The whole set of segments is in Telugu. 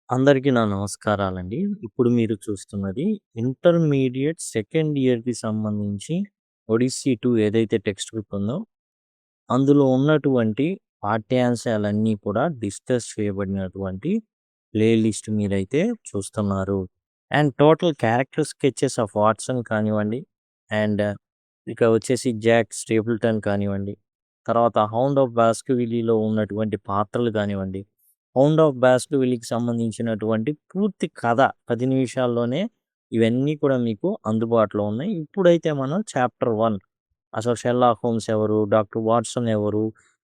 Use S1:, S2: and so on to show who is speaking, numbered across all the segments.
S1: అందరికీ నా నమస్కారాలండి. ఇప్పుడు మీరు చూస్తున్నది ఇంటర్మీడియేట్ సెకండ్ ఇయర్‌కి సంబంధించి 'ఒడిస్సీ 2' ఏదైతే టెక్స్ట్ బుక్ ఉందో, అందులో ఉన్నటువంటి పాఠ్యాంశాలన్నీ కూడా డిస్కస్ చేయబడినటువంటి ప్లే లిస్ట్ మీరైతే చూస్తున్నారు. And total character sketches of Watson కానివ్వండి, అండ్ ఇక వచ్చేసి జాక్ స్టేపుల్టన్ కానివ్వండి, తర్వాత 'హౌండ్ ఆఫ్ బాస్కర్విల్లీ'లో ఉన్నటువంటి పాత్రలు కానివ్వండి, 'హౌండ్ ఆఫ్ బాస్కర్విల్లీ'కి సంబంధించినటువంటి పూర్తి కథ 10 నిమిషాల్లోనే ఇవన్నీ కూడా మీకు అందుబాటులో ఉన్నాయి. ఇప్పుడైతే మనం చాప్టర్ 1 అసలు 'షెర్లాక్ హోమ్స్' ఎవరు? డాక్టర్ వాట్సన్ ఎవరు?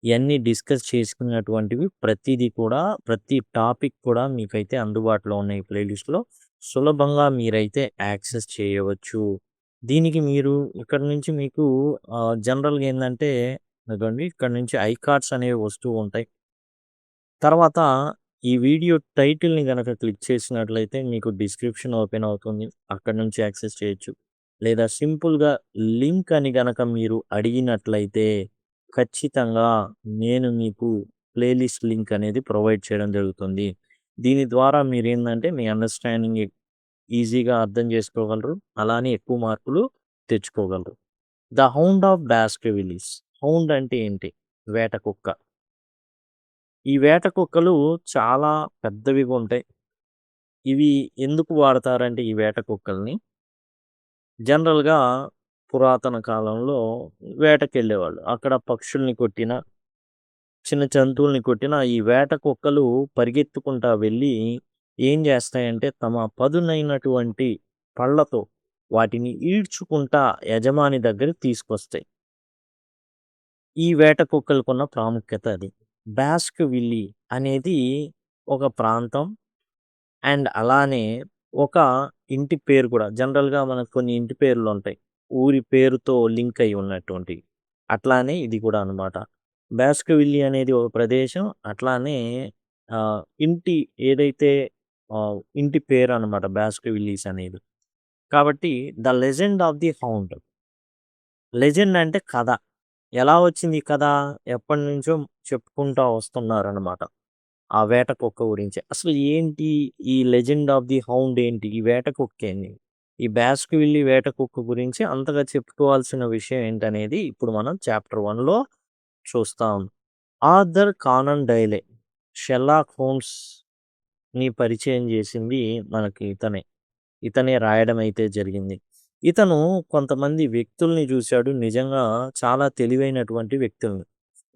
S1: ఇయన్నీ డిస్కస్ చేసుకున్నటువంటివి ప్రతీది కూడా, ప్రతి టాపిక్ కూడా మీకైతే అందుబాటులో ఉన్నాయి ప్లే లిస్ట్‌లో. సులభంగా మీరైతే యాక్సెస్ చేయవచ్చు. దీనికి మీరు ఇక్కడ నుంచి మీకు జనరల్‌గా ఏందంటే ఇదిగోండి ఇక్కడ నుంచి ఐకార్డ్స్ అనేవి వస్తూ ఉంటాయి. తర్వాత ఈ వీడియో టైటిల్‌ని గనక క్లిక్ చేసినట్లయితే మీకు డిస్క్రిప్షన్ ఓపెన్ అవుతుంది. అక్కడి నుంచి యాక్సెస్ చేయొచ్చు. లేదా సింపుల్‌గా లింక్ అని గనక మీరు అడిగినట్లయితే ఖచ్చితంగా నేను మీకు ప్లేలిస్ట్ లింక్ అనేది ప్రొవైడ్ చేయడం జరుగుతుంది. దీని ద్వారా మీరేందంటే మీ అండర్‌స్టాండింగ్ ఈజీగా అర్థం చేసుకోగలరు. అలానే ఎక్కువ మార్కులు తెచ్చుకోగలరు. 'The hound of Baskervilles'. Hound అంటే ఏంటి? వేట కుక్క. ఈ వేట కుక్కలు చాలా పెద్దవిగా ఉంటాయి. ఇవి ఎందుకు వాడతారంటే ఈ వేట కుక్కల్ని, జనరల్‌గా పురాతన కాలంలో వేటకెళ్ళేవాళ్ళు. అక్కడ పక్షుల్ని కొట్టినా, చిన్న జంతువుల్ని కొట్టినా ఈ వేట కుక్కలు పరిగెత్తుకుంటా వెళ్ళి ఏం చేస్తాయంటే తమ పదునైనటువంటి పళ్ళతో వాటిని ఈడ్చుకుంటా యజమాని దగ్గరికి తీసుకొస్తాయి. ఈ వేట కుక్కలకున్న ప్రాముఖ్యత అది. బాస్కర్విల్లీ అనేది ఒక ప్రాంతం. అండ్ అలానే ఒక ఇంటి పేరు కూడా. జనరల్‌గా మనకు కొన్ని ఇంటి పేర్లుంటాయి. ఊరి పేరుతో లింక్ అయ్యి ఉన్నటువంటివి. అట్లానే ఇది కూడా అనమాట. బాస్కర్విల్లీ అనేది ఒక ప్రదేశం. అట్లానే ఇంటి ఏదైతే ఇంటి పేరనమాట బాస్కర్విల్లీస్ అనేది. కాబట్టి 'the legend of the hound'. Legend అంటే కథ. ఎలా వచ్చింది ఈ కథ? ఎప్పటినుంచో చెప్పుకుంటా వస్తున్నారనమాట. ఆ వేట కుక్క గురించి. అసలు ఏంటి ఈ 'లెజెండ్ ఆఫ్ ది హౌండ్' ఏంటి? ఈ వేట కుక్కేంది? ఈ 'బాస్కర్విల్లీ' వేట కుక్క గురించి అంతగా చెప్పుకోవాల్సిన విషయం ఏంటనేది ఇప్పుడు మనం చాప్టర్ 1లో చూస్తాం. ఆర్థర్ కానన్ డైలే 'షెర్లాక్ హోమ్స్‌ని' పరిచయం చేసింది మనకి ఇతనే. ఇతనే రాయడం అయితే జరిగింది. ఇతను కొంతమంది వ్యక్తుల్ని చూసాడు. నిజంగా చాలా తెలివైనటువంటి వ్యక్తుల్ని.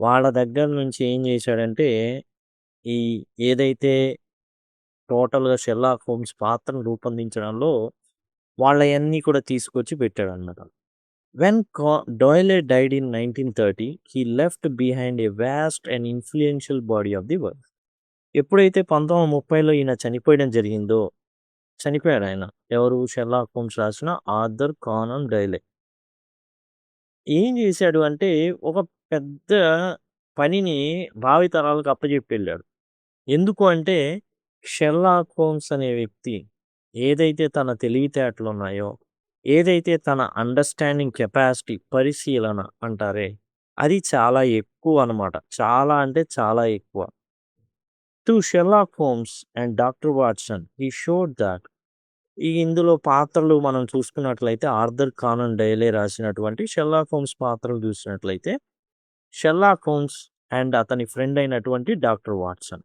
S1: వాళ్ళ దగ్గర నుంచి ఏం చేశాడంటే, ఈ ఏదైతే టోటల్‌గా 'షెర్లాక్ హోమ్స్' పాత్రను రూపొందించడంలో వాళ్ళయన్నీ కూడా తీసుకొచ్చి పెట్టాడన్నమాట. When Doyle died in 1930 he left behind a vast and influential body of the work. ఎప్పుడైతే 1930లో ఈయన చనిపోయడం జరిగిందో, చనిపోయాడాయన. ఎవరు? 'షెర్లాక్ హోమ్స్' రాసిన ఆర్థర్ కానన్ డైలే. ఏం చేశాడు అంటే, ఒక పెద్ద పనిని భావితరాలకు అప్పజెప్పెళ్ళాడు. ఎందుకు అంటే, 'షెర్లాక్ హోమ్స్' అనే వ్యక్తి ఏదైతే తన తెలివితేటలున్నాయో, ఏదైతే తన అండర్‌స్టాండింగ్ కెపాసిటీ పరిశీలన అంటారే, అది చాలా ఎక్కువనమాట. చాలా అంటే చాలా ఎక్కువ. To 'Sherlock Holmes' and 'doctor Watson' he showed that ఈ ఇందులో పాత్రలు మనం చూసుకున్నట్లయితే 'ఆర్థర్ కానన్ డైలే' రాసినటువంటి 'షెర్లాక్ హోమ్స్' పాత్రలు చూసినట్లయితే, 'షెర్లాక్ హోమ్స్' అండ్ అతని ఫ్రెండ్ అయినటువంటి 'డాక్టర్ వాట్సన్'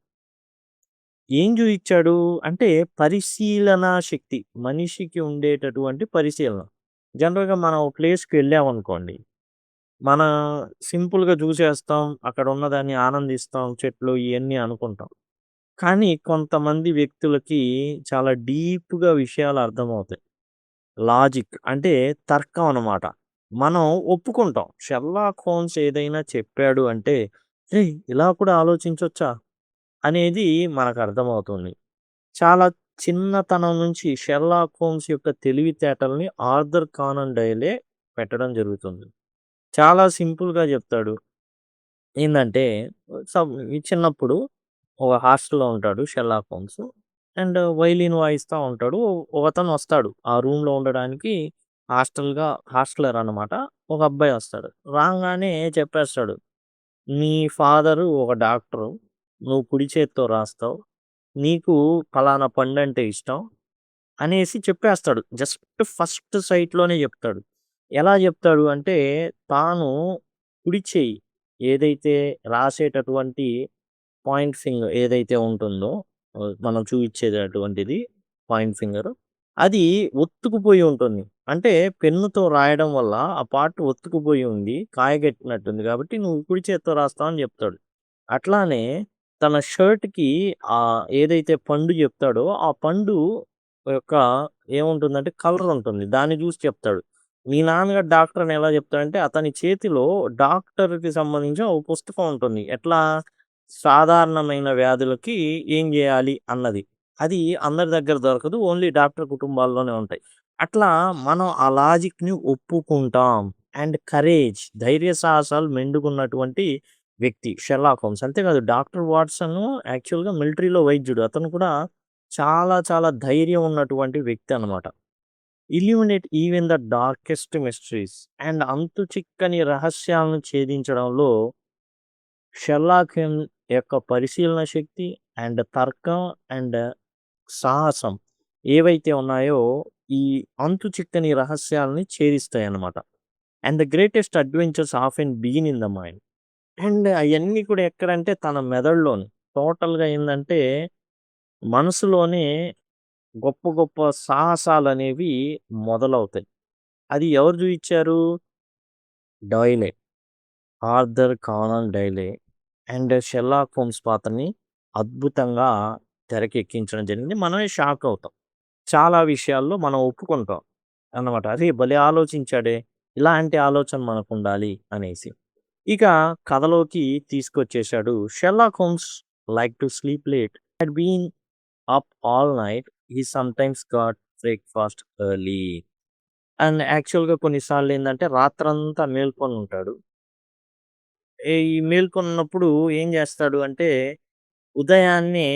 S1: ఏం జూయిచ్చాడు అంటే, పరిశీలనా శక్తి. మనిషికి ఉండేటటువంటి పరిశీలన. జనరల్‌గా మనం ఓ ప్లేస్‌కి వెళ్ళామనుకోండి, మన సింపుల్‌గా జూసేస్తాం. అక్కడ ఉన్నదాన్ని ఆనందిస్తాం. చెట్లు ఇయన్నీ అనుకుంటాం. కానీ కొంతమంది వ్యక్తులకి చాలా డీప్‌గా విషయాలు అర్థమవుతాయి. లాజిక్ అంటే తర్కం అనమాట. మనం ఒప్పుకుంటాం. 'షెర్లాక్ హోమ్స్' ఏదైనా చెప్పాడు అంటే, "ఏయ్! ఇలా కూడా ఆలోచించొచ్చా?" అనేది మనకర్థమవుతుంది. చాలా చిన్నతనం నుంచి 'షెర్లాక్ హోమ్స్' యొక్క తెలివితేటల్ని ఆర్థర్ కానన్ డైలే పెట్టడం జరుగుతుంది. చాలా సింపుల్‌గా జెప్తాడు. ఏందంటే ఈ చిన్నప్పుడు ఒక హాస్టల్‌లో ఉంటాడు 'షెర్లాక్ హోమ్స్.' అండ్ వయలిన్ వాయిస్తా ఉంటాడు. ఒకతను వస్తాడు. ఆ రూమ్‌లో ఉండడానికి హాస్టలర్ అనమాట. ఒక అబ్బాయి వస్తాడు. రాంగానే చెప్పేస్తాడు. "మీ ఫాదరు ఒక డాక్టరు. నువ్వు కుడి చేత్తో రాస్తావు. నీకు పలానా పండంటే ఇష్టం అనేసి చెప్పేస్తాడు. జస్ట్ ఫస్ట్ సైట్‌లోనే జెప్తాడు. ఎలా జెప్తాడు అంటే, తాను కుడి చెయ్యి ఏదైతే రాసేటటువంటి పాయింట్ ఫింగర్ ఏదైతే ఉంటుందో, మనం చూయిచ్చేటటువంటిది పాయింట్ ఫింగరు. అది ఒత్తుకుపోయి ఉంటుంది. అంటే పెన్నుతో రాయడం వల్ల ఆ పార్ట్ ఒత్తుకుపోయి ఉంది. కాయగట్టినట్టుంది గాబట్టి నువ్వు కుడి చేత్తో రాస్తావు అని జెప్తాడు. అట్లానే తన షర్ట్‌కి ఏదైతే పండు జెప్తాడో, ఆ పండు యొక్క ఏముంటుందంటే కలర్ ఉంటుంది. దాన్ని జూసి చెప్తాడు. మీ నాన్నగారు డాక్టర్ అని ఎలా చెప్తాడంటే, అతని చేతిలో డాక్టర్‌కి సంబంధించిన ఒక పుస్తకం ఉంటుంది. ఎట్లా? సాధారణమైన వ్యాధులకి ఏం జేయాలి అన్నది. అది అందరి దగ్గర దొరకదు. ఓన్లీ డాక్టర్ కుటుంబాల్లోనే ఉంటాయి. అట్లా మనం ఆ లాజిక్‌ని ఒప్పుకుంటాం. అండ్ కరేజ్ ధైర్య సాహసాలు మెండుగున్నటువంటి వ్యక్తి 'షెర్లాక్ హోమ్స్.' అంతేకాదు డాక్టర్ వాట్సన్ యాక్చువల్‌గా మిలిటరీలో వైద్యుడు. అతను కూడా చాలా చాలా ధైర్యం ఉన్నటువంటి వ్యక్తి అన్నమాట. Illuminate even the darkest mysteries and అంతు చిక్కని రహస్యాలను ఛేదించడంలో షెర్లాక్ హోమ్స్ యొక్క పరిశీలన శక్తి అండ్ తర్కం అండ్ సాహసం ఏవైతే ఉన్నాయో ఈ అంతు చిక్కని రహస్యాలని ఛేదిస్తాయన్నమాట. And the greatest adventures often begin in the mind. And అయన్నీ కూడా ఎక్కడంటే తన మెదడులోని. టోటల్‌గా ఏందంటే మనసులోనే గొప్ప గొప్ప సాహసాలనేవి మొదలవుతాయి. అది ఎవరు జూయిచ్చారు? Doyle. Arthur Conan Doyle and Sherlock Holmes పాత్రని అద్భుతంగా తెరకెక్కించడం జరిగింది. మనమే షాక్ అవుతాం. చాలా విషయాల్లో మనం ఒప్పుకుంటాం అన్నమాట. అరే! భలే ఆలోచించాడే! ఇలాంటి ఆలోచన మనకుండాలి అనేసి. ఇక కథలోకి తీసుకొచ్చేసాడు. 'Sherlock Holmes like to sleep late. Had been up all night. He sometimes got breakfast early.' And యాక్చువల్‌గా కొన్నిసార్లేందంటే రాత్రంతా మేల్కొనుంటాడు. ఈ మేల్కొన్నప్పుడు ఏం జేస్తాడు అంటే, ఉదయాన్నే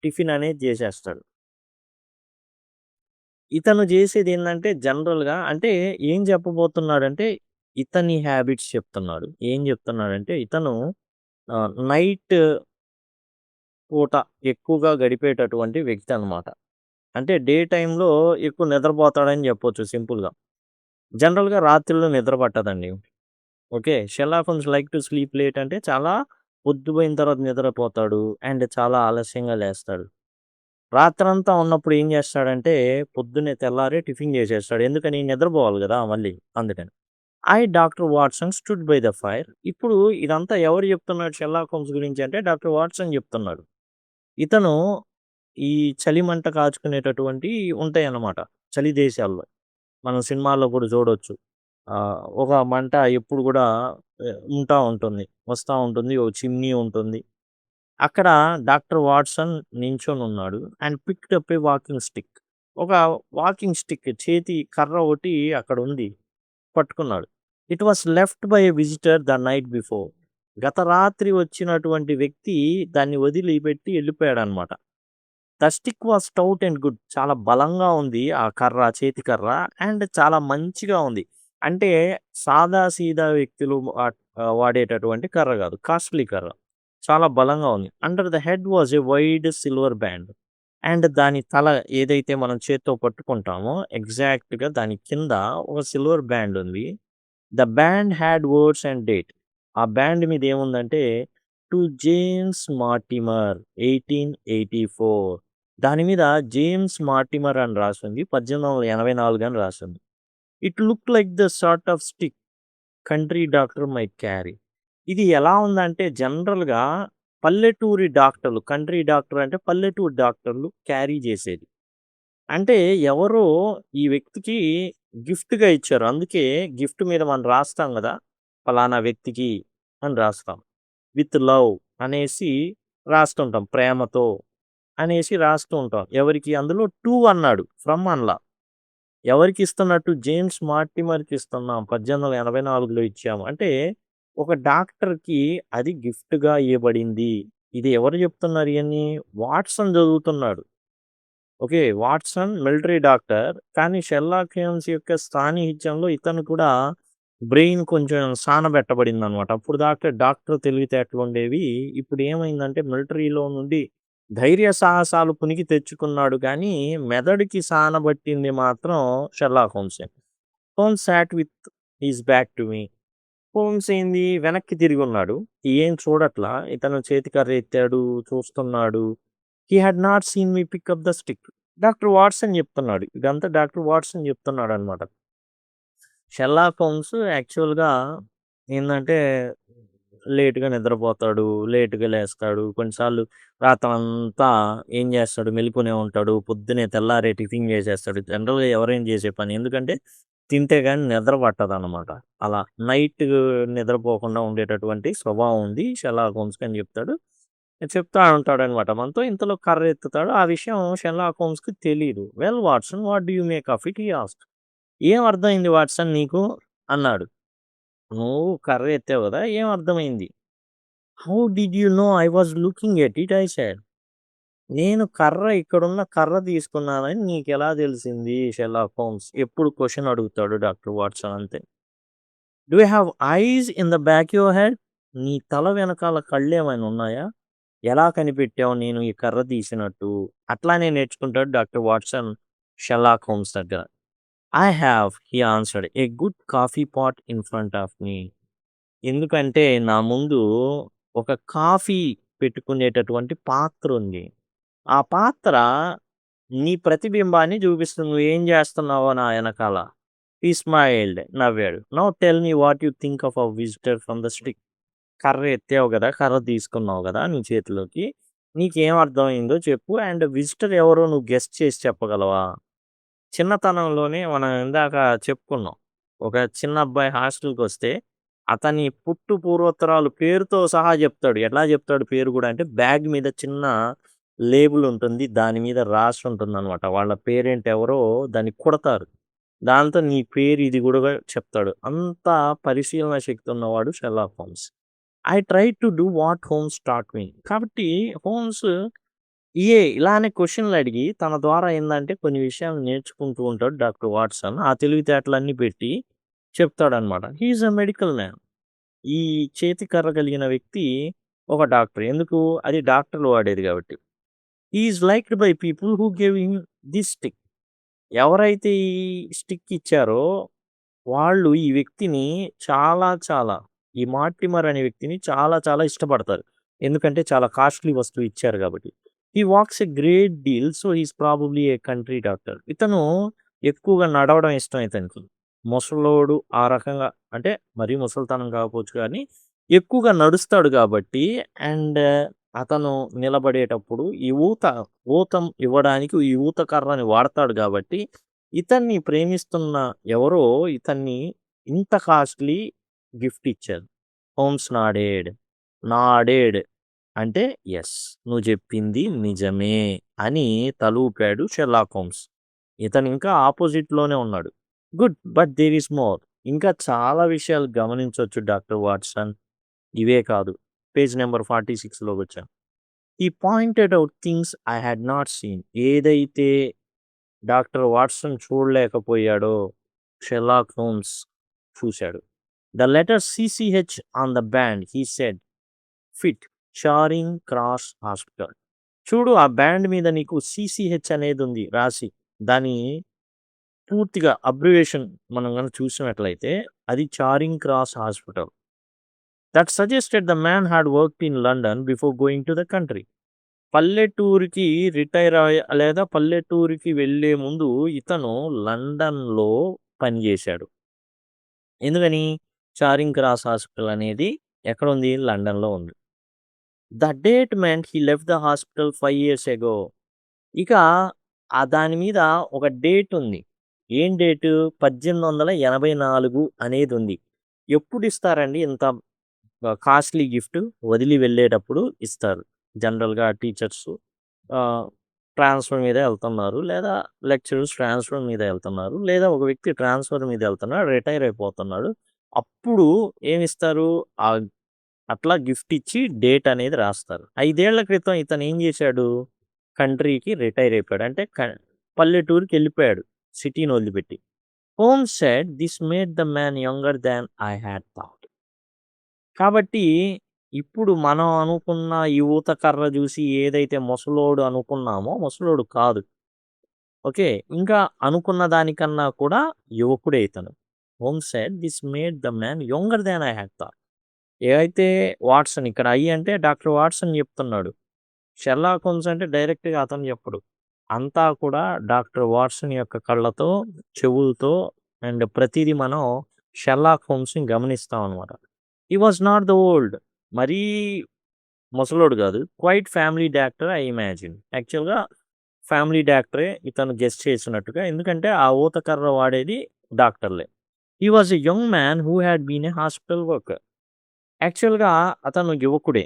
S1: టిఫిన్ అనేది జేసేస్తాడు. ఇతను జేసేదేందంటే జనరల్‌గా అంటే ఏం చెప్పబోతున్నాడంటే, ఇతని హ్యాబిట్స్ చెప్తున్నాడు. ఏం జెప్తున్నాడంటే, ఇతను నైట్ పూట ఎక్కువగా గడిపేటటువంటి వ్యక్తి అనమాట. అంటే డే టైమ్‌లో ఎక్కువ నిద్రపోతాడని జెప్పొచ్చు సింపుల్‌గా. జనరల్‌గా రాత్రిళ్ళు నిద్ర పట్టదండి. Okay. 'Sherlock Holmes like to sleep late' అంటే చాలా పొద్దుపోయిన తర్వాత నిద్రపోతాడు. అండ్ చాలా ఆలస్యంగా లేస్తాడు. రాత్రంతా ఉన్నప్పుడు ఏం జేస్తాడంటే, పొద్దున్నే తెల్లారి టిఫిన్ జేసేస్తాడు. ఎందుకని? నిద్రపోవాలి గదా! మళ్ళీ అందుకని. Doctor Watson stood by the fire. ఇప్పుడు ఇదంతా ఎవరు జెప్తున్నాడు 'షెర్లాక్ హోమ్స్' గురించి అంటే డాక్టర్ వాట్సన్ జెప్తున్నాడు. ఇతను ఈ చలిమంట కాచుకునేటటువంటియి ఉంటాయన్నమాట. చలి దేశాల్లో. మనం సినిమాల్లో కూడా చూడొచ్చు. ఒక మంట ఎప్పుడు గూడా ఉంటా ఉంటుంది. వస్తా ఉంటుంది. ఓ చిమ్నీ ఉంటుంది. అక్కడ డాక్టర్ వాట్సన్ నించొనున్నాడు. And picked up a walking stick. ఒక వాకింగ్ స్టిక్ చేతి కర్ర ఒకటి అక్కడుంది. పట్టుకున్నాడు. It was left by a visitor the night before. గత రాత్రి వచ్చినటువంటి వ్యక్తి దాన్ని వదిలిపెట్టి ఎళ్ళిపోయాడనమాట. The stick was stout and good. చాలా బలంగా ఉంది ఆ కర్ర, చేతి కర్ర. అండ్ చాలా మంచిగా ఉంది. అంటే సాదా సీదా వ్యక్తులు వాడేటటువంటి కర్ర గాదు. కాస్ట్‌లీ కర్ర. చాలా బలంగా ఉంది. Under the head was a wide silver band. And దాని తల ఏదైతే మనం చేత్తో పట్టుకుంటామో ఎగ్జాక్ట్‌గా దాని కింద ఒక సిల్వర్ బ్యాండ్ ఉంది. The band had words and date. ఆ బ్యాండ్ మీద ఏముందంటే టు జేమ్స్ మార్టిమర్ 1884. దాని మీద జేమ్స్ మార్టిమర్ అని రాసుంది. 1884 అని రాసుంది. It look like the sort of stick country doctor might carry. ఇది ఎలా ఉందంటే జనరల్‌గా పల్లెటూరి డాక్టర్లు, కంట్రీ డాక్టర్ అంటే పల్లెటూరు డాక్టర్లు క్యారీ చేసేది. అంటే ఎవరో ఈ వ్యక్తికి గిఫ్ట్‌గా ఇచ్చారు. అందుకే గిఫ్ట్ మీద మనం రాస్తాం గదా! పలానా వ్యక్తికి అని రాస్తాం. విత్ లవ్ అనేసి రాస్తుంటాం. ప్రేమతో అనేసి రాస్తూ ఉంటాం. ఎవరికి? అందులో టు అన్నాడు. ఫ్రమ్ అనలా. ఎవరికిస్తున్నట్టు? జేమ్స్ మార్టిమర్‌కి ఇస్తున్నాం. 1884లో ఇచ్చాము. అంటే ఒక డాక్టర్‌కి అది గిఫ్ట్‌గా ఇయ్యబడింది. ఇది ఎవరు చెప్తున్నారు ఇయన్నీ? వాట్సన్ చదువుతున్నాడు. ఓకే. Watson military doctor. కానీ షెర్లాక్ హోమ్స్ యొక్క సాన్నిహిత్యంలో ఇతను కూడా బ్రెయిన్ కొంచెం సానబెట్టబడిందనమాట. అప్పుడు దాకా డాక్టర్ తెలివితేటలుండేవి. ఇప్పుడు ఏమైందంటే మిలిటరీలో నుండి ధైర్య సాహసాలు పునికి తెచ్చుకున్నాడు కానీ, మెదడుకి సానబట్టింది మాత్రం షెర్లాక్ హోమ్సే. Holmes sat with his back to me. Holmes ఏంది వెనక్కి తిరిగున్నాడు. ఏం చూడట్లా. ఇతను చేతికర్ర ఎత్తాడు, చూస్తున్నాడు. He had not seen me pick up the stick. Doctor Watson చెప్తున్నాడు. ఇదంతా డాక్టర్ వాట్సన్ చెప్తున్నాడనమాట. షెర్లాక్ హోమ్స్ యాక్చువల్‌గా ఏందంటే లేట్‌గా నిద్రపోతాడు, లేట్‌గా లేస్తాడు. కొన్నిసార్లు రాత్రంతా ఏం చేస్తాడు మెలుకువనే ఉంటాడు. పొద్దున్నే తెల్లారి టిఫిన్ చేసేస్తాడు. జనరల్‌గా ఎవరైనా చేసే పని. ఎందుకంటే తింటే గాని నిద్ర పట్టదనమాట. అలా నైట్ నిద్రపోకుండా ఉండేటటువంటి స్వభావం ఉంది షెర్లాక్ హోమ్స్‌కి అని చెప్తాడు. చెప్తా ఉంటాడనమాట మనతో. ఇంతలో కర్ర ఎత్తుతాడు. ఆ విషయం షెర్లాక్ హోమ్స్‌కి తెలీదు. "Well Watson what do you make of it?" He asked. "ఏం అర్థమైంది వాట్సన్ నీకు?" అన్నాడు. "నువ్వు కర్ర ఎత్తావు గదా! ఏం అర్థమైంది?" "How did you know I was looking at it?" I said. నేను ఇక్కడున్న కర్ర తీసుకున్నానని నీకెలా తెలిసింది షెర్లాక్ హోమ్స్? ఎప్పుడు క్వెషన్ అడుగుతాడు డాక్టర్ వాట్సన్ అంతే. "Do you have ice in the back your head?" నీ తల వెనకాల కళ్ళేమైనా ఉన్నాయా? ఎలా కనిపెట్టావు నేను ఈ కర్ర తీసినట్టు? అట్లానే నేర్చుకుంటాడు డాక్టర్ వాట్సన్ షెర్లాక్ హోమ్స్ దగ్గర. "I have" he answered, "a good coffee pot in front of me." ఎందుకంటే నా ముందు ఒక కాఫీ పెట్టుకునేటటువంటి పాత్రుంది. ఆ పాత్ర నీ ప్రతిబింబాన్ని చూపిస్తుంది. నువ్వేం చేస్తున్నావో నా ఎనకాల. హి స్మైల్డ్, నవ్వాడు. "Now tell me what you think of our visitor from the stick." కర్ర ఎత్తావు గదా! కర్ర తీసుకున్నావు గదా! నీ చేతిలోకి. నీకేం అర్థమైందో చెప్పు. అండ్ విజిటర్ ఎవరో నువ్వు గెస్ చేసి చెప్పగలవా? చిన్నతనంలోనే మనం ఇందాక చెప్పుకున్నాం. ఒక చిన్న అబ్బాయి హాస్టల్‌కొస్తే అతని పూర్వోత్తరాలు పేరుతో సహా జెప్తాడు. ఎట్లా జెప్తాడు పేరు గూడా అంటే బ్యాగ్ మీద చిన్న లేబుల్ ఉంటుంది. దాని మీద రాసి ఉంటుందనమాట. వాళ్ళ పేరెంట్ ఎవరో దాన్ని కుడతారు. దాంతో నీ పేరు ఇది గూడా చెప్తాడు. అంత పరిశీలన శక్తి ఉన్నవాడు Sherlock Holmes. I tried to do what Holmes taught me. కాబట్టి హోమ్స్ ఇలానే క్వెషన్‌లడిగి తన ద్వారా ఏందంటే కొన్ని విషయాలు నేర్చుకుంటూ ఉంటాడు డాక్టర్ వాట్సన్. ఆ తెలివితేటలన్నీ పెట్టి చెప్తాడనమాట. He is a medical man. ఈ చేతి కర్ర కలిగిన వ్యక్తి ఒక డాక్టర్. ఎందుకు? అది డాక్టర్లు వాడేది గాబట్టి. He is liked by people who gave him this stick. ఎవరైతే ఈ స్టిక్ ఇచ్చారో వాళ్ళు ఈ వ్యక్తిని చాలా ఈ మార్టిమర్ అనే వ్యక్తిని చాలా ఇష్టపడతారు. ఎందుకంటే చాలా కాస్ట్‌లీ వస్తువు ఇచ్చారు గాబట్టి. He walks a great deal. So, he is probably a country doctor. ఇతను ఎక్కువగా నడవడం ఇష్టం ఇతనికి. ముసలోడు ఆ రకంగా అంటే మరీ ముసలితనం కాకపోవచ్చు కానీ, ఎక్కువగా నడుస్తాడు గాబట్టి అండ్ అతను నిలబడేటప్పుడు ఊతం ఇవ్వడానికి ఈ ఊత కర్రని వాడతాడు గాబట్టి ఇతన్ని ప్రేమిస్తున్న ఎవరో ఇతన్ని ఇంత కాస్ట్‌లీ గిఫ్ట్ ఇచ్చారు. హోమ్స్ నాడెడ్. నాడెడ్ అంటే యెస్. నువ్వు చెప్పింది నిజమే అని తలూపాడు షెర్లాక్ హోమ్స్. ఇతను ఇంకా అపోజిట్‌లోనే ఉన్నాడు. Good. But there is more. ఇంకా చాలా విషయాలు గమనించొచ్చు డాక్టర్ వాట్సన్. ఇవే కాదు. పేజ్ నంబర్ 46లోకొచ్చాం. He pointed out things I had not seen. ఏదైతే డాక్టర్ వాట్సన్ చూడలేకపోయాడో షెర్లాక్ హోమ్స్ చూశాడు. The letter CCH on the band he said fit Charing Cross hospital. చూడు ఆ బ్యాండ్ మీద నీకు సీసీహెచ్ అనేది ఉంది రాసి. దాని పూర్తిగా అబ్రివేషన్ మనం గనక చూసినట్లయితే అది Charing Cross hospital. That suggested the man had worked in London before going to the country. పల్లెటూరికి లేదా పల్లెటూరికి వెళ్ళే ముందు ఇతను లండన్‌లో పనిజేశాడు. ఎందుకని? చారింగ్ క్రాస్ హాస్పిటల్ అనేది ఎక్కడుంది? లండన్‌లో ఉంది. The date meant he left the hospital 5 years ago. ఇక దాని మీద ఒక డేట్ ఉంది. ఏం డేటు? 1884 అనేదుంది. ఎప్పుడిస్తారండి ఇంత కాస్ట్‌లీ గిఫ్ట్? వదిలి వెళ్ళేటప్పుడు ఇస్తారు. జనరల్‌గా టీచర్సు ఆహ్, ట్రాన్స్‌ఫర్ మీద ఎళ్తున్నారు. లేదా లెక్చరర్స్ ట్రాన్స్‌ఫర్ మీద ఎళ్తున్నారు. లేదా ఒక వ్యక్తి ట్రాన్స్‌ఫర్ మీద ఎళ్తున్నాడు. రిటైర్ అయిపోతున్నాడు. అప్పుడు ఏమిస్తారు? అట్లా గిఫ్ట్ ఇచ్చి డేట్ అనేది రాస్తారు. 5 ఏళ్ల క్రితం ఇతను ఏం చేశాడు? కంట్రీకి రిటైర్ అయిపోయాడు. అంటే పల్లెటూరికెళ్ళిపోయాడు సిటీని వదిలిపెట్టి. Holmes said this made the man younger than I had thought. కాబట్టి ఇప్పుడు మనం అనుకున్న ఈ ఊత కర్ర జూసి ఏదైతే ముసలోడు అనుకున్నామో, ముసలోడు కాదు. ఓకే. ఇంకా అనుకున్న దానికన్నా కూడా యువకుడే ఇతను. Holmes said this made the man younger than I had thought. ఏవైతే వాట్సన్ ఇక్కడ ఐ అంటే డాక్టర్ వాట్సన్ చెప్తున్నాడు. షెర్లాక్ హోమ్స్ అంటే డైరెక్ట్‌గా అతను చెప్పడు. అంతా కూడా డాక్టర్ వాట్సన్ యొక్క కళ్ళతో, చెవులతో అండ్ ప్రతీదీ మనం షెర్లాక్ హోమ్స్‌ని గమనిస్తాం అనమాట. He was not the old. మరీ ముసలోడు గాదు. Quite family doctor I imagine. యాక్చువల్‌గా ఫ్యామిలీ డాక్టరే ఇతను గెస్ చేసినట్టుగా. ఎందుకంటే ఆ ఊత కర్ర వాడేది డాక్టర్లే. He was a young man who had been a hospital worker. యాక్చువల్‌గా అతను యువకుడే.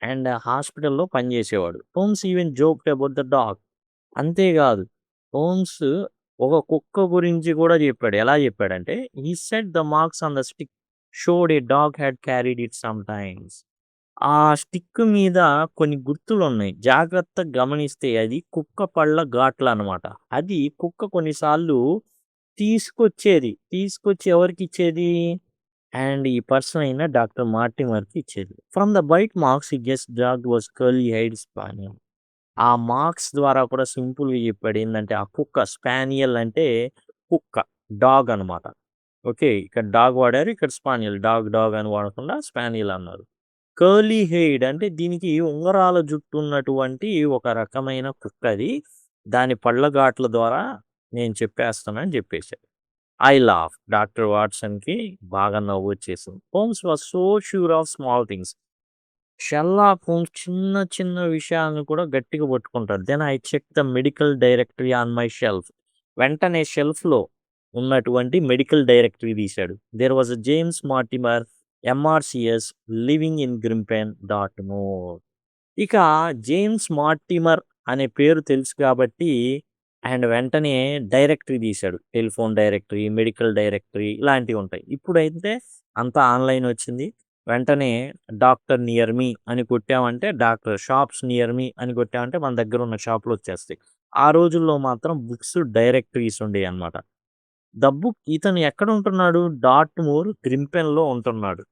S1: అండ్ హాస్పిటల్‌లో పనిజేసేవాడు. Holmes even joked about the dog. అంతేగాదు. హోమ్స్ ఒక కుక్క గురించి గూడా జెప్పాడు. ఎలా జెప్పాడంటే, he said the marks on the stick showed a dog had carried it some times. ఆ స్టిక్ మీద కొన్ని గుర్తులున్నాయి. జాగ్రత్తగా గమనిస్తే అది కుక్క పళ్ళ ఘాట్లనమాట. అది కుక్క కొన్నిసార్లు తీసుకొచ్చేది. తీసుకొచ్చి ఎవరికిచ్చేది? అండ్ ఈ పర్సన్ అయిన డాక్టర్ మార్టిమర్‌కి ఇచ్చేది. From the bite marks he guessed dog was curly haired spaniel. ఆ మార్క్స్ ద్వారా కూడా సింపుల్‌గా చెప్పాడు. ఏందంటే ఆ కుక్క స్పానియల్ అంటే కుక్క. డాగ్ అనమాట. ఓకే. ఇక్కడ డాగ్ వాడారు. ఇక్కడ స్పానియల్. డాగ్, డాగ్ అని వాడకుండా స్పానియల్ అన్నారు. కర్లీ హెయిర్డ్ అంటే దీనికి ఉంగరాల జుట్టు ఉన్నటువంటి ఒక రకమైన కుక్కది. దాని పళ్ళ ఘాట్ల ద్వారా నేను చెప్పేస్తానని చెప్పేసాడు. I laugh. డాక్టర్ వాట్సన్‌కి బాగా నవ్వొచ్చేసింది. Holmes was so sure of small things. Sherlock Holmes చిన్న చిన్న విషయాలను కూడా గట్టిగా పట్టుకుంటాడు. Then I check the medical directory on my shelf. వెంటనే షెల్ఫ్‌లో ఉన్నటువంటి మెడికల్ డైరెక్టరీ తీశాడు. There was a James Mortimer MRCS living in Grimpen Dartmoor. ఇక జేమ్స్ మార్టిమర్ అనే పేరు తెలుసు కాబట్టి అండ్ వెంటనే డైరెక్టరీ తీశాడు. టెలిఫోన్ డైరెక్టరీ, మెడికల్ డైరెక్టరీ ఇలాంటివుంటాయి. ఇప్పుడైతే అంతా ఆన్‌లైన్ వచ్చింది. వెంటనే డాక్టర్ నియర్ మీ అని కొట్టామంటే డాక్టర్ షాప్స్ నియర్ మీ అని కొట్టామంటే మన దగ్గరున్న షాపులొచ్చేస్తాయి. ఆ రోజుల్లో మాత్రం బుక్స్ డైరెక్టరీస్ ఉండేయన్నమాట. ద బుక్ ఇతను ఎక్కడుంటున్నాడు? డార్ట్‌మూర్ గ్రింపెన్‌లో ఉంటున్నాడు.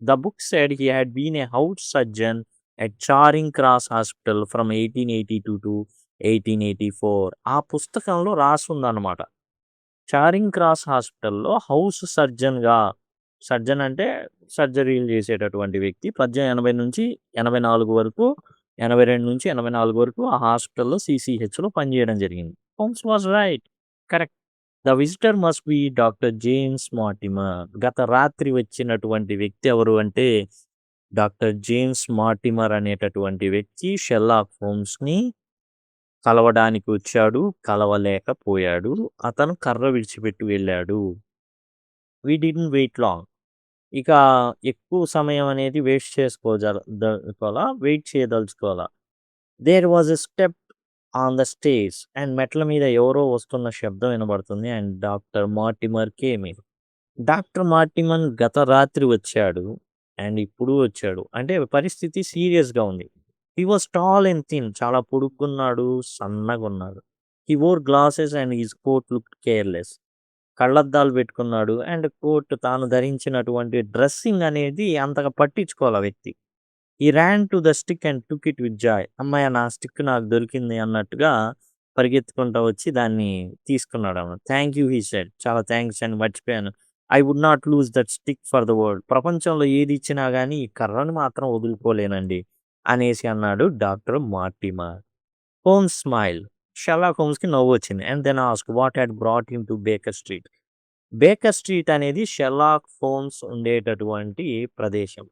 S1: The book said he had been a house surgeon at Charing Cross Hospital from 1882 to 1884. ఆ పుస్తకంలో రాసుందనమాట. చారింగ్ క్రాస్ హాస్పిటల్‌లో హౌస్ సర్జన్‌గా సర్జన్ అంటే సర్జరీలు చేసేటటువంటి వ్యక్తి. 1880 నుంచి 84 వరకు 82-84 వరకు ఆ హాస్పిటల్‌లో సీసీహెచ్‌లో పనిజేయడం జరిగింది. Homes was right. Correct. The visitor must be doctor James Mortimer. గత రాత్రి వచ్చినటువంటి వ్యక్తి ఎవరు అంటే డాక్టర్ జేమ్స్ మార్టిమర్ అనేటటువంటి వ్యక్తి షెర్లాక్ హోమ్స్‌ని కలవడానికి వచ్చాడు. కలవలేకపోయాడు. అతను కర్ర విడిచిపెట్టి వెళ్ళాడు. We didn't wait long. ఇక ఎక్కువ సమయం అనేది వేస్ట్ దలుచుకోలా. వెయిట్ చేయదలుచుకోలా. There was a step on the stairs and మెట్ల మీద ఎవరో వస్తున్న శబ్దం వినబడుతుంది. And doctor Mortimer came in. Doctor Mortimer గత రాత్రి వచ్చాడు. అండ్ ఇప్పుడు వచ్చాడు. అంటే పరిస్థితి సీరియస్‌గా ఉంది. He was tall and thin. చాలా పొడుగ్గున్నాడు. సన్నగున్నాడు. He wore glasses and his coat looked careless. కళ్ళద్దాలు పెట్టుకున్నాడు. అండ్ కోట్ తాను ధరించినటువంటి డ్రెస్సింగ్ అనేది అంతగా పట్టించుకోలే ఆ వ్యక్తి. He ran to the stick and took it with joy. హమ్మయ్య! నా స్టిక్ నాకు దొరికింది అన్నట్టుగా పరిగెత్తుకుంటా వచ్చి దాన్ని తీసుకున్నాడన్నమాట. Thank you he said. చాలా థాంక్స్ అండి మర్చిపోయాను. I would not lose that stick for the world. ప్రపంచంలో ఏది ఇచ్చినా గాని ఈ కర్రని మాత్రం వదులుకోలేనండి అనేసి అన్నాడు doctor Mortimer. Holmes smiled. Sherlock హోమ్స్‌కి నవ్వొచ్చింది. And then asked what had brought him to Baker Street. Baker Street అనేది షెర్లాక్ హోమ్స్ ఉండేటటువంటి ప్రదేశం.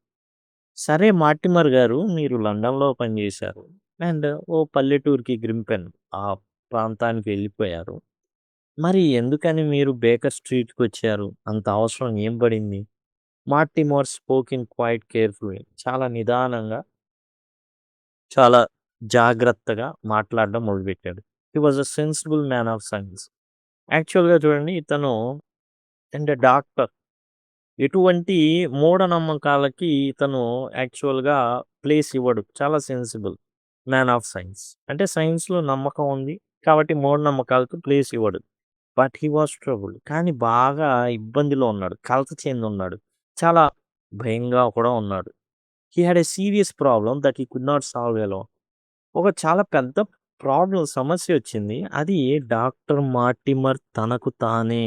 S1: సరే మార్టిమర్ గారు మీరు లండన్‌లో పనిచేశారు. అండ్ ఓ పల్లెటూరికి గ్రింపెన్ ఆ ప్రాంతానికి వెళ్ళిపోయారు. మరి ఎందుకని మీరు బేకర్ స్ట్రీట్‌కొచ్చారు? అంత అవసరం ఏం పడింది? Mortimer spoke in quite carefully. చాలా నిదానంగా, చాలా జాగ్రత్తగా మాట్లాడడం మొదలుపెట్టాడు. He was a sensible man of science. యాక్చువల్‌గా చూడండి ఇతను అంటే డాక్టర్. ఎటువంటి మూఢనమ్మకాలకి ఇతను యాక్చువల్‌గా ప్లేస్ ఇవ్వడు. చాలా సెన్సిబుల్. Man of science. అంటే సైన్స్‌లో నమ్మకం ఉంది. కాబట్టి మూఢనమ్మకాలకు ప్లేస్ ఇవ్వడు. But he was troubled. కానీ బాగా ఇబ్బందిలో ఉన్నాడు. కలత చెందున్నాడు. చాలా భయంగా కూడా ఉన్నాడు. He had a serious problem that he could not solve alone. ఒక చాలా పెద్ద సమస్య వచ్చింది. అది డాక్టర్ మార్టిమర్ తనకు తానే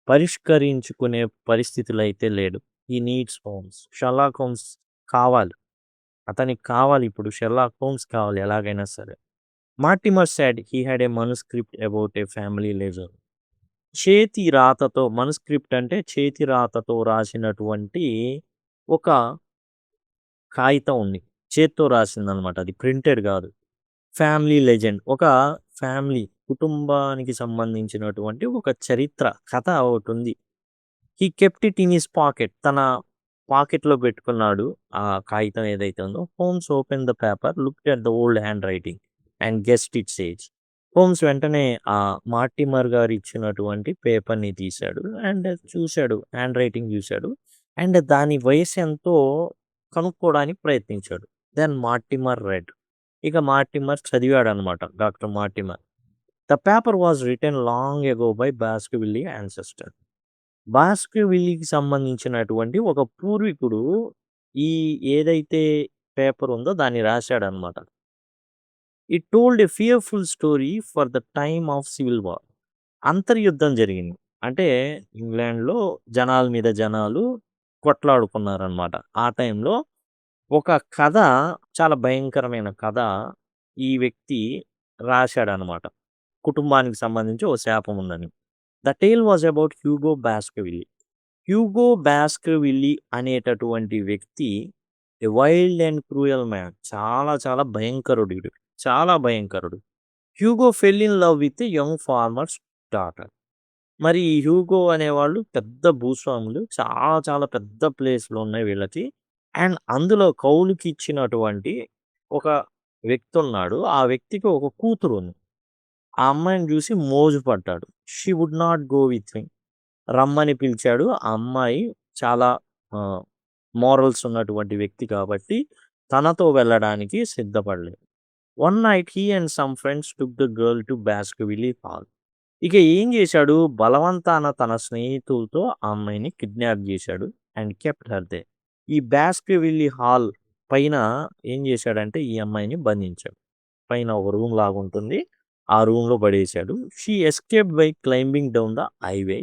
S1: పరిష్కరించుకునే పరిస్థితిలో అయితే లేడు. He needs Holmes. Sherlock Holmes కావాలి. అతనికి కావాలి, ఇప్పుడు షెర్లాక్ హోమ్స్ కావాలి ఎలాగైనా సరే. Mortimer said he had a manuscript about a family legend. చేతి రాతతో, మనుస్క్రిప్ట్ అంటే చేతి రాతతో రాసినటువంటి ఒక కాగితం ఉంది. చేత్తో రాసిందనమాట. అది ప్రింటెడ్ కాదు. ఫ్యామిలీ లెజెండ్, ఒక ఫ్యామిలీ కుటుంబానికి సంబంధించినటువంటి ఒక చరిత్ర కథ ఒకటుంది. He kept it in his pocket. తన పాకెట్‌లో పెట్టుకున్నాడు ఆ కాగితం ఏదైతే ఉందో. Homes open the paper, looked at the old hand writing and guessed it's age. Homes వెంటనే ఆ మార్టిమర్ గారు ఇచ్చినటువంటి పేపర్‌ని తీశాడు అండ్ చూశాడు. హ్యాండ్ రైటింగ్ చూశాడు. అండ్ దాని వయసు ఎంతో కనుక్కోవడానికి ప్రయత్నించాడు. Then Mortimer read. ఇక మార్టిమర్ చదివాడనమాట. Doctor Mortimer. The paper was written long ago by Baskerville ancestor. బాస్కర్విల్లీకి సంబంధించినటువంటి ఒక పూర్వీకుడు ఈ ఏదైతే పేపర్ ఉందో దాన్ని రాశాడనమాట. It told a fearful story for the time of civil war. అంతర్యుద్ధం జరిగింది. అంటే ఇంగ్లాండ్‌లో జనాల మీద జనాలు కొట్లాడుకున్నారనమాట. ఆ టైంలో ఒక కథ, చాలా భయంకరమైన కథ ఈ వ్యక్తి రాశాడనమాట. కుటుంబానికి సంబంధించి ఓ శాపం ఉందని. The tale was about Hugo Baskerville. Hugo Baskerville అనేటటువంటి వ్యక్తి a wild and cruel man. చాలా చాలా భయంకరుడు ఈడు. చాలా భయంకరుడు. Hugo fell in love with a young farmer's daughter. మరి ఈ హ్యూగో అనేవాళ్ళు పెద్ద భూస్వాములు. చాలా చాలా పెద్ద ప్లేస్‌లు ఉన్నాయి వీళ్ళకి. అండ్ అందులో కౌలుకిచ్చినటువంటి ఒక వ్యక్తి ఉన్నాడు. ఆ వ్యక్తికి ఒక కూతురుంది. ఆ అమ్మాయిని చూసి మోజు పడ్డాడు. She would not go with him. రమ్మని పిలిచాడు. ఆ అమ్మాయి చాలా మోరల్స్ ఉన్నటువంటి వ్యక్తి కాబట్టి తనతో వెళ్ళడానికి సిద్ధపడలేదు. One night he and some friends took the girl to Baskerville Hall. ఇక ఏం చేశాడు, బలవంతాన తన స్నేహితులతో ఆ అమ్మాయిని కిడ్నాప్ చేశాడు అండ్ కెప్ట్ హర్ దే. ఈ బాస్కర్విల్లీ హాల్ పైన ఏం చేశాడంటే ఈ అమ్మాయిని బంధించాడు. పైన ఒక రూమ్ లాగా ఉంటుంది. ఆ రూమ్‌లో పడేశాడు. She escaped by climbing down the highway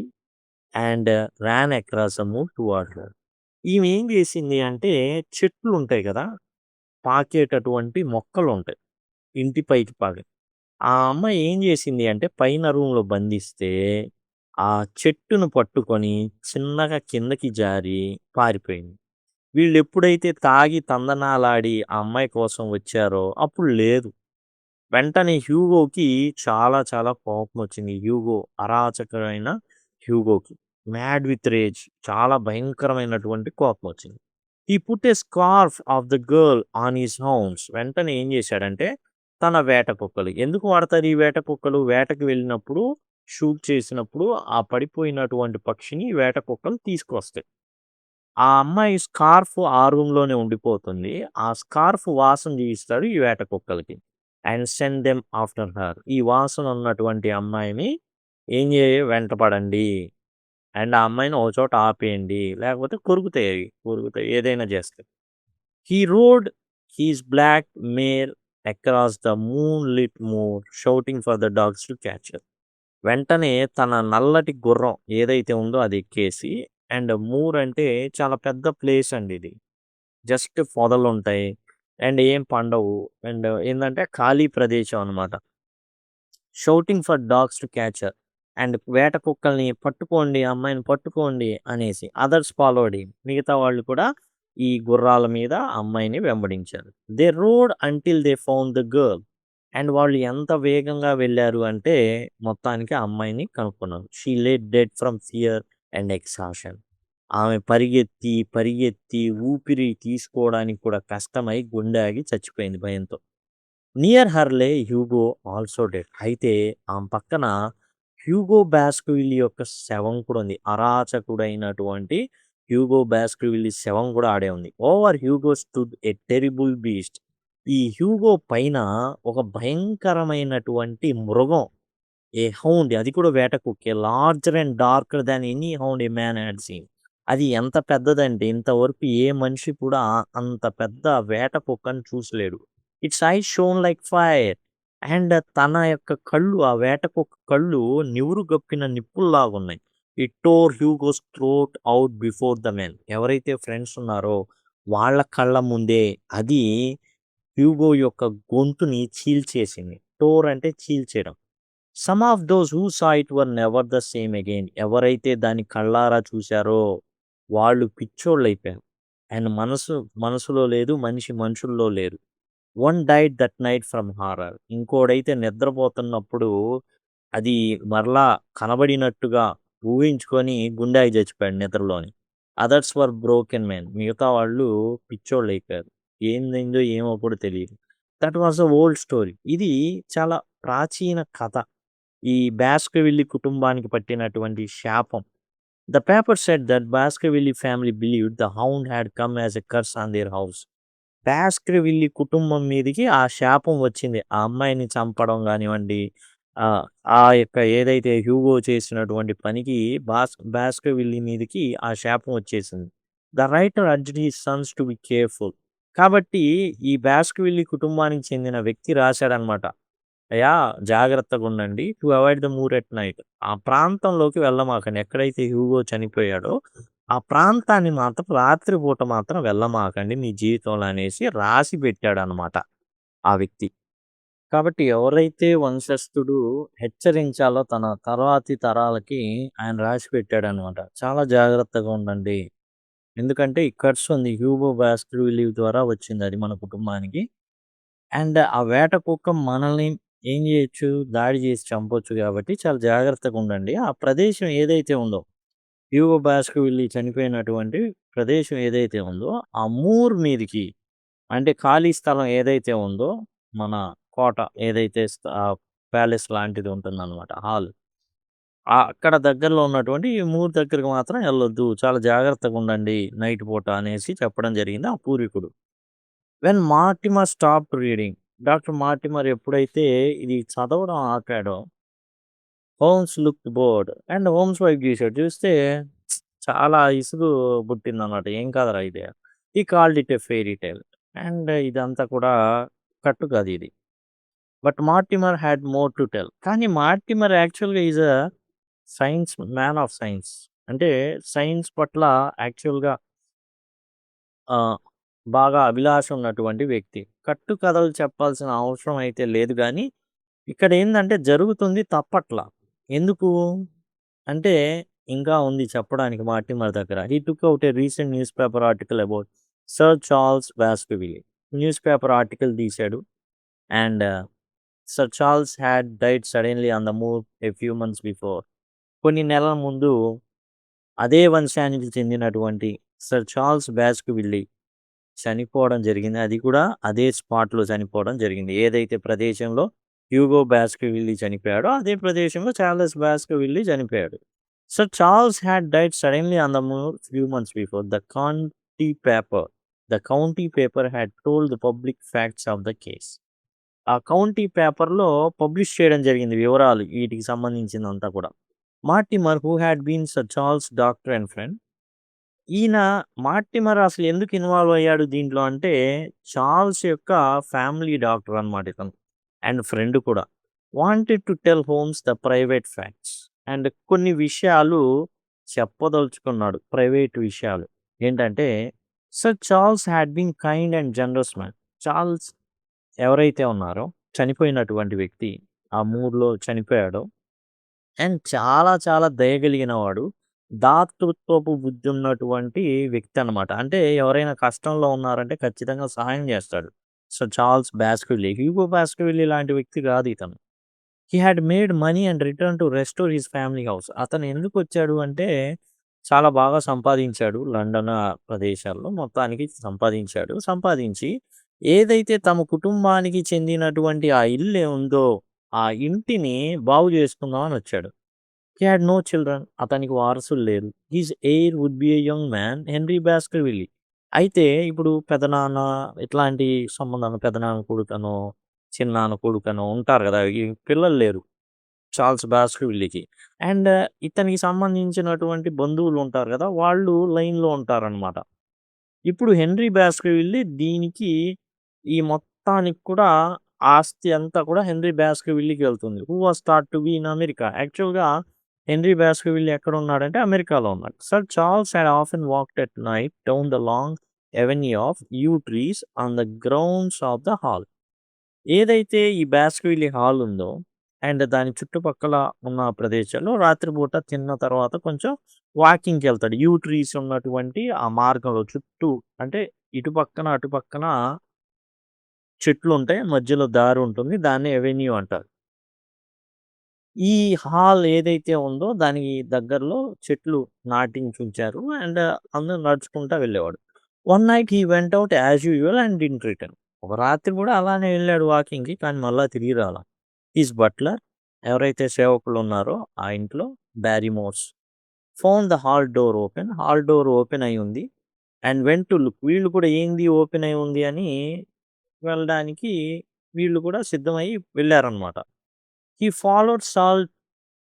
S1: and ran across the moor toward her. ఈమె ఏం చేసింది అంటే, చెట్లు ఉంటాయి కదా, పాకేటటువంటి మొక్కలు ఉంటాయి ఇంటి పైకి పాకే. ఆ అమ్మాయి ఏం చేసింది అంటే పైన రూమ్‌లో బంధిస్తే ఆ చెట్టును పట్టుకొని చిన్నగా కిందకి జారి పారిపోయింది. వీళ్ళెప్పుడైతే తాగి తందనాలాడి ఆ అమ్మాయి కోసం వచ్చారో అప్పుడు లేదు. వెంటనే హ్యూగోకి చాలా చాలా కోపమొచ్చింది. అరాచకమైన హ్యూగోకి. మ్యాడ్ విత్ రేజ్, చాలా భయంకరమైనటువంటి కోపమొచ్చింది. He put a scarf of the girl on his hounds. వెంటనే ఏం చేశాడంటే తన వేట కుక్కలు. ఎందుకు వాడతారు ఈ వేట కుక్కలు? వేటకి వెళ్ళినప్పుడు షూట్ చేసినప్పుడు ఆ పడిపోయినటువంటి పక్షిని ఈ వేట కుక్కలు తీసుకొస్తాయి. ఆ అమ్మాయి స్కార్ఫ్ ఆ రూమ్‌లోనే ఉండిపోతుంది. ఆ స్కార్ఫ్ వాసన తీయిస్తాడు ఈ వేట కుక్కలకి. And send them after her. ఈ వాసన ఉన్నటువంటి అమ్మాయిని వెంటపడండి. అండ్ ఆ అమ్మాయిని ఒక చోట ఆపేయండి. లేకపోతే కొరుకుతాయి అవి. కొరుకుతాయి. ఏదైనా చేస్తాయి. He rode his black mare across the moonlit moor shouting for the dogs to catch her. వెంటనే తన నల్లటి గుర్రం ఏదైతే ఉందో అది ఎక్కేసి, అండ్ మూర్ అంటే చాలా పెద్ద ప్లేస్ అండి ఇది. జస్ట్ పొదలుంటాయి. అండ్ ఏం పండవు. అండ్ ఏందంటే ఖాళీ ప్రదేశం అనమాట. Shouting for dogs to catch her. And వేట కుక్కల్ని పట్టుకోండి, అమ్మాయిని పట్టుకోండి అనేసి. Others followed him. మిగతా వాళ్ళు కూడా ఈ గుర్రాల మీద అమ్మాయిని వెంబడించారు. They rode until they found the girl. And వాళ్ళు ఎంత వేగంగా వెళ్లారు అంటే మొత్తానికి ఆ అమ్మాయిని కనుక్కున్నారు. షీ లే dead from fear and exhaustion. ఆమె పరిగెత్తి, పరిగెత్తి ఊపిరి తీసుకోవడానికి కూడా కష్టమై గుండె ఆగి చచ్చిపోయింది భయంతో. నియర్ హర్ లే హ్యూగో ఆల్సో డెడ్. అయితే ఆమె పక్కన హ్యూగో బాస్కర్విల్లీ యొక్క శవం కూడా ఉంది. అరాచకుడైనటువంటి హ్యూగో బాస్కర్విల్లీ శవం కూడా ఆడే ఉంది. Over Hugo stood a terrible beast. ఈ హ్యూగో పైన ఒక భయంకరమైనటువంటి మృగం, ఏ హౌండ్, అది కూడా వేట కుక్కే, larger and darker than any hound a man had seen. అది ఎంత పెద్దదంటే ఇంతవరకు ఏ మనిషి కూడా అంత పెద్ద వేట కుక్కని చూసలేడు. Its eyes shone like fire. And తన యొక్క కళ్ళు, ఆ వేట కుక్క కళ్ళు నివురు గప్పిన నిప్పుల్లాగున్నాయి. It tore Hugo's throat out before the men. ఎవరైతే ఫ్రెండ్స్ ఉన్నారో వాళ్ళ కళ్ళ ముందే అది హ్యూగో యొక్క గొంతుని చీల్చేసింది. టోర్ అంటే చీల్చేయడం. Some of those who saw it were never the same again. ఎవరైతే దాన్ని కళ్ళారా చూసారో వాళ్ళు పిచ్చోళ్ళైపోయారు. అండ్ మనసులో లేదు. మనుషుల్లో లేరు. One died that night from horror. ఇంకోడైతే నిద్రపోతున్నప్పుడు అది మరలా కనబడినట్టుగా ఊహించుకొని గుండె ఆగి చచ్చిపోయాడు నిద్రలోని. Others were broken men. మిగతా వాళ్ళు పిచ్చోళ్ళైపోయారు. ఏందైందో ఏమో కూడా తెలీదు. That was a old story. ఇది చాలా ప్రాచీన కథ. ఈ బాస్కర్విల్లీ కుటుంబానికి పట్టినటువంటి శాపం. The paper said that Baskerville family believed the hound had come as a curse on their house. బాస్కర్విల్లీ కుటుంబం మీదకి ఆ శాపం వచ్చింది. ఆ అమ్మాయిని చంపడం గానివ్వండి, ఆ యొక్క ఏదైతే హ్యూగో చేసినటువంటి పనికి బాస్కర్విల్లీ మీదకి ఆ శాపం వచ్చేసింది. The writer urged his sons to be careful. కాబట్టి ఈ బాస్కర్విల్లీ కుటుంబానికి చెందిన వ్యక్తి రాశాడనమాట. అయ్యా! జాగ్రత్తగుండండి. To avoid the moor at night. ఆ ప్రాంతంలోకి వెళ్ళమాకండి. ఎక్కడైతే హ్యూగో చనిపోయాడో, ఆ ప్రాంతాన్ని మాత్రం రాత్రి పూట మాత్రం వెళ్ళమాకండి మీ జీవితంలో అనేసి రాసి పెట్టాడనమాట ఆ వ్యక్తి. కాబట్టి ఎవరైతే వంశస్థుడు హెచ్చరించాలో తన తర్వాతి తరాలకి ఆయన రాసి పెట్టాడనమాట. చాలా జాగ్రత్తగా ఉండండి. ఎందుకంటే ఈ కర్స్ ఉంది హ్యూగో బాస్కర్విల్లీ ద్వారా వచ్చిందది మన కుటుంబానికి. అండ్ ఆ వేట కుక్క మనల్ని ఏం చేయొచ్చు? దాడి చేసి చంపొచ్చు కాబట్టి చాలా జాగ్రత్తగా ఉండండి. ఆ ప్రదేశం ఏదైతే ఉందో, హ్యూగో బాస్కర్విల్లీ చనిపోయినటువంటి ప్రదేశం ఏదైతే ఉందో, ఆ మూర్ మీదకి అంటే ఖాళీ స్థలం ఏదైతే ఉందో, మన కోట ఏదైతే ప్యాలెస్ లాంటిది ఉంటుందన్నమాట హాల్. అక్కడ దగ్గరలో ఉన్నటువంటి ఈ మూర్ దగ్గరికి మాత్రం ఎళ్ళొద్దు. చాలా జాగ్రత్తగా ఉండండి నైట్ పూట అనేసి చెప్పడం జరిగింది ఆ పూర్వీకుడు. When Mortimer stopped reading. Doctor Mortimer ఎప్పుడైతే ఇది చదవడం ఆపాడో, Holmes looked bored and Holmes వైపు చూసాడు. చూస్తే చాలా ఇసుగు పుట్టిందన్నమాట. ఏం కాదురా ఇది. He called it a fairy tale. And ఇదంతా కూడా కట్టు ఇది. But Mortimer had more to tell. కానీ మార్టిమర్ యాక్చువల్‌గా is a man of science. అంటే సైన్స్ పట్ల యాక్చువల్‌గా ఆహ్, బాగా అభిలాష ఉన్నటువంటి వ్యక్తి. కట్టు కథలు చెప్పాల్సిన అవసరం అయితే లేదు గానీ, ఇక్కడేందంటే జరుగుతుంది తప్పట్ల. ఎందుకు? అంటే ఇంకా ఉంది చెప్పడానికి మార్టిమర్ దగ్గర. He took out a recent newspaper article about sir Charles Baskerville. Newspaper article తీశాడు. And sir Charles had died suddenly on the moor a few months before. కొన్ని నెలల ముందు అదే వంశానికి చెందినటువంటి సర్ చార్ల్స్ బాస్కర్విల్లీ చనిపోవడం జరిగింది. అది కూడా అదే స్పాట్‌లో చనిపోవడం జరిగింది. ఏదైతే ప్రదేశంలో హ్యూగో బాస్కర్విల్లీ చనిపోయాడో, అదే ప్రదేశంలో చార్లెస్ బాస్కర్విల్లీ చనిపోయాడు. So Charles had died suddenly on the move few months before. The county paper had told the public facts of the case. ఆ కౌంటీ పేపర్‌లో పబ్లిష్ చేయడం జరిగింది వివరాలు వీటికి సంబంధించిందంతా కూడా. Mortimer who had been sir Charles doctor and friend. ఈయన మార్టిమర్ అసలు ఎందుకు ఇన్వాల్వ్ అయ్యాడు దీంట్లో అంటే, చార్ల్స్ యొక్క ఫ్యామిలీ డాక్టర్ అనమాట ఇతను. అండ్ ఫ్రెండ్ కూడా. Wanted to tell Holmes the private facts. And కొన్ని విషయాలు చెప్పదలుచుకున్నాడు. ప్రైవేట్ విషయాలు. ఏంటంటే, sir Charles had been kind and generous man. Charles ఎవరైతే ఉన్నారో చనిపోయినటువంటి వ్యక్తి ఆ మూర్‌లో చనిపోయాడో అండ్ చాలా చాలా దయగలిగిన వాడు. దాతృత్వపు బుద్ధి ఉన్నటువంటి వ్యక్తి అనమాట. అంటే ఎవరైనా కష్టంలో ఉన్నారంటే ఖచ్చితంగా సహాయం చేస్తాడు. So, Charles Baskerville. Hugo Baskerville లాంటి వ్యక్తి కాదు ఇతను. He had made money and return to restore his family house. అతను ఎందుకొచ్చాడు అంటే చాలా బాగా సంపాదించాడు. లండన్ ప్రదేశాల్లో మొత్తానికి సంపాదించాడు. సంపాదించి ఏదైతే తమ కుటుంబానికి చెందినటువంటి ఆ ఇల్లు ఉందో, ఆ ఇంటిని బాగు చేసుకుందాం అని వచ్చాడు. He had no children. అతనికి వారసులు లేరు. His heir would be a young man Henry Baskerville. అయితే ఇప్పుడు పెదనాన్న ఇట్లాంటి సంబంధాలు పెదనాన్న కొడుకనో, చిన్నాన్న కొడుకనో ఉంటారు గదా! ఈ పిల్లలు లేరు. చార్ల్స్ బాస్కర్విల్లీకి. అండ్ ఇతనికి సంబంధించినటువంటి బంధువులు ఉంటారు గదా! వాళ్ళు లైన్‌లో ఉంటారనమాట. ఇప్పుడు హెన్రీ బాస్కర్విల్లీ దీనికి ఈ మొత్తానికి కూడా ఆస్తి అంతా కూడా హెన్రీ బాస్కర్విల్లీకి వెళ్తుంది. Who was thought to be in America. యాక్చువల్‌గా హెన్రీ బాస్కర్విల్లీ ఎక్కడున్నాడంటే అమెరికాలో ఉన్నాడు. Sir Charles had often walked at night down the long avenue of yew trees on the grounds of the hall. ఏదైతే ఈ బాస్కర్విల్లీ హాల్ ఉందో అండ్ దాని చుట్టుపక్కల ఉన్న ప్రదేశాల్లో రాత్రిపూట తిన్న తర్వాత కొంచెం వాకింగ్‌కెళ్తాడు. యూ ట్రీస్ ఉన్నటువంటి ఆ మార్గంలో చుట్టూ అంటే ఇటు పక్కన, అటు పక్కన చెట్లుంటాయి. మధ్యలో దారి ఉంటుంది. దాన్ని అవెన్యూ అంటారు. ఈ హాల్ ఏదైతే ఉందో దానికి దగ్గరలో చెట్లు నాటించుంచారు. అండ్ అందరూ నడుచుకుంటా వెళ్ళేవాడు. One night he vent out as usual and didn't return. ఒక రాత్రి కూడా అలానే వెళ్ళాడు వాకింగ్‌కి. కానీ మళ్ళా తిరిగి రాలా. హిస్ బట్లర్ ఎవరైతే సేవకులున్నారో ఆ ఇంట్లో Barrymores found the hall door open. Hall door open అయి ఉంది. And went to look. వీళ్ళు కూడా ఏంది ఓపెన్ అయి ఉంది అని వెళ్ళడానికి వీళ్ళు కూడా సిద్ధమై వెళ్లారనమాట. హి ఫాలోడ్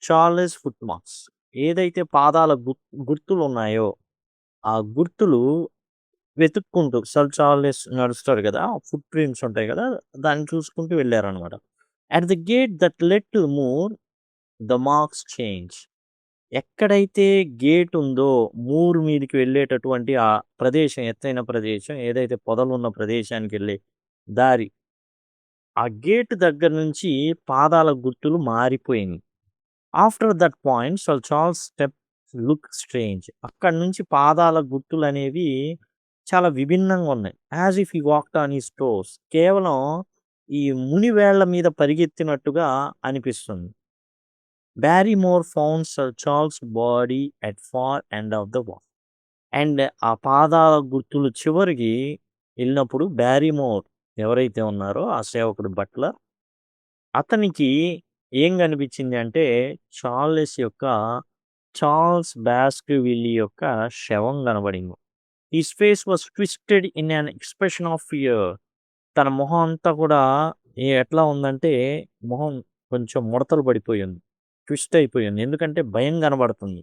S1: చార్లెస్ ఫుట్ మార్క్స్. ఏదైతే పాదాల గుర్తులున్నాయో, ఆ గుర్తులు వెతుక్కుంటూ సర్ చార్లెస్ నడుస్తాడు గదా! ఫుట్ ప్రింట్స్ ఉంటాయి గదా! దాన్ని చూసుకుంటూ వెళ్లారనమాట. At the gate that led to moor the marks change. ఎక్కడైతే గేట్ ఉందో మూర్ మీదకి వెళ్ళేటటువంటి ఆ ప్రదేశం, ఎత్తైన ప్రదేశం ఏదైతే పొదలున్న ప్రదేశానికెళ్ళే దారి. ఆ గేట్ దగ్గర నుంచి పాదాల గుర్తులు మారిపోయినియి. After that point sir Charles step look strange. అక్కడి నుంచి పాదాల గుర్తులనేవి చాలా విభిన్నంగా ఉన్నాయి. As if he walked on his toes. కేవలం ఈ మునివేళ్ళ మీద పరిగెత్తినట్టుగా అనిపిస్తుంది. Barrymore found sir Charles body at far end of the walk. And ఆ పాదాల గుర్తులు చివరికి ఎళ్ళినప్పుడు బ్యారిమోర్ ఎవరైతే ఉన్నారో ఆ సేవకుడు బట్లర్ అతనికి ఏం కనిపించింది అంటే చార్ల్స్ బాస్కర్విల్లీ యొక్క శవం కనబడింది. His face was twisted in an expression of fear. తన మొహం అంతా కూడా ఎట్లా ఉందంటే మొహం కొంచెం ముడతలు పడిపోయింది. ట్విస్ట్ అయిపోయింది. ఎందుకంటే భయం కనబడుతుంది.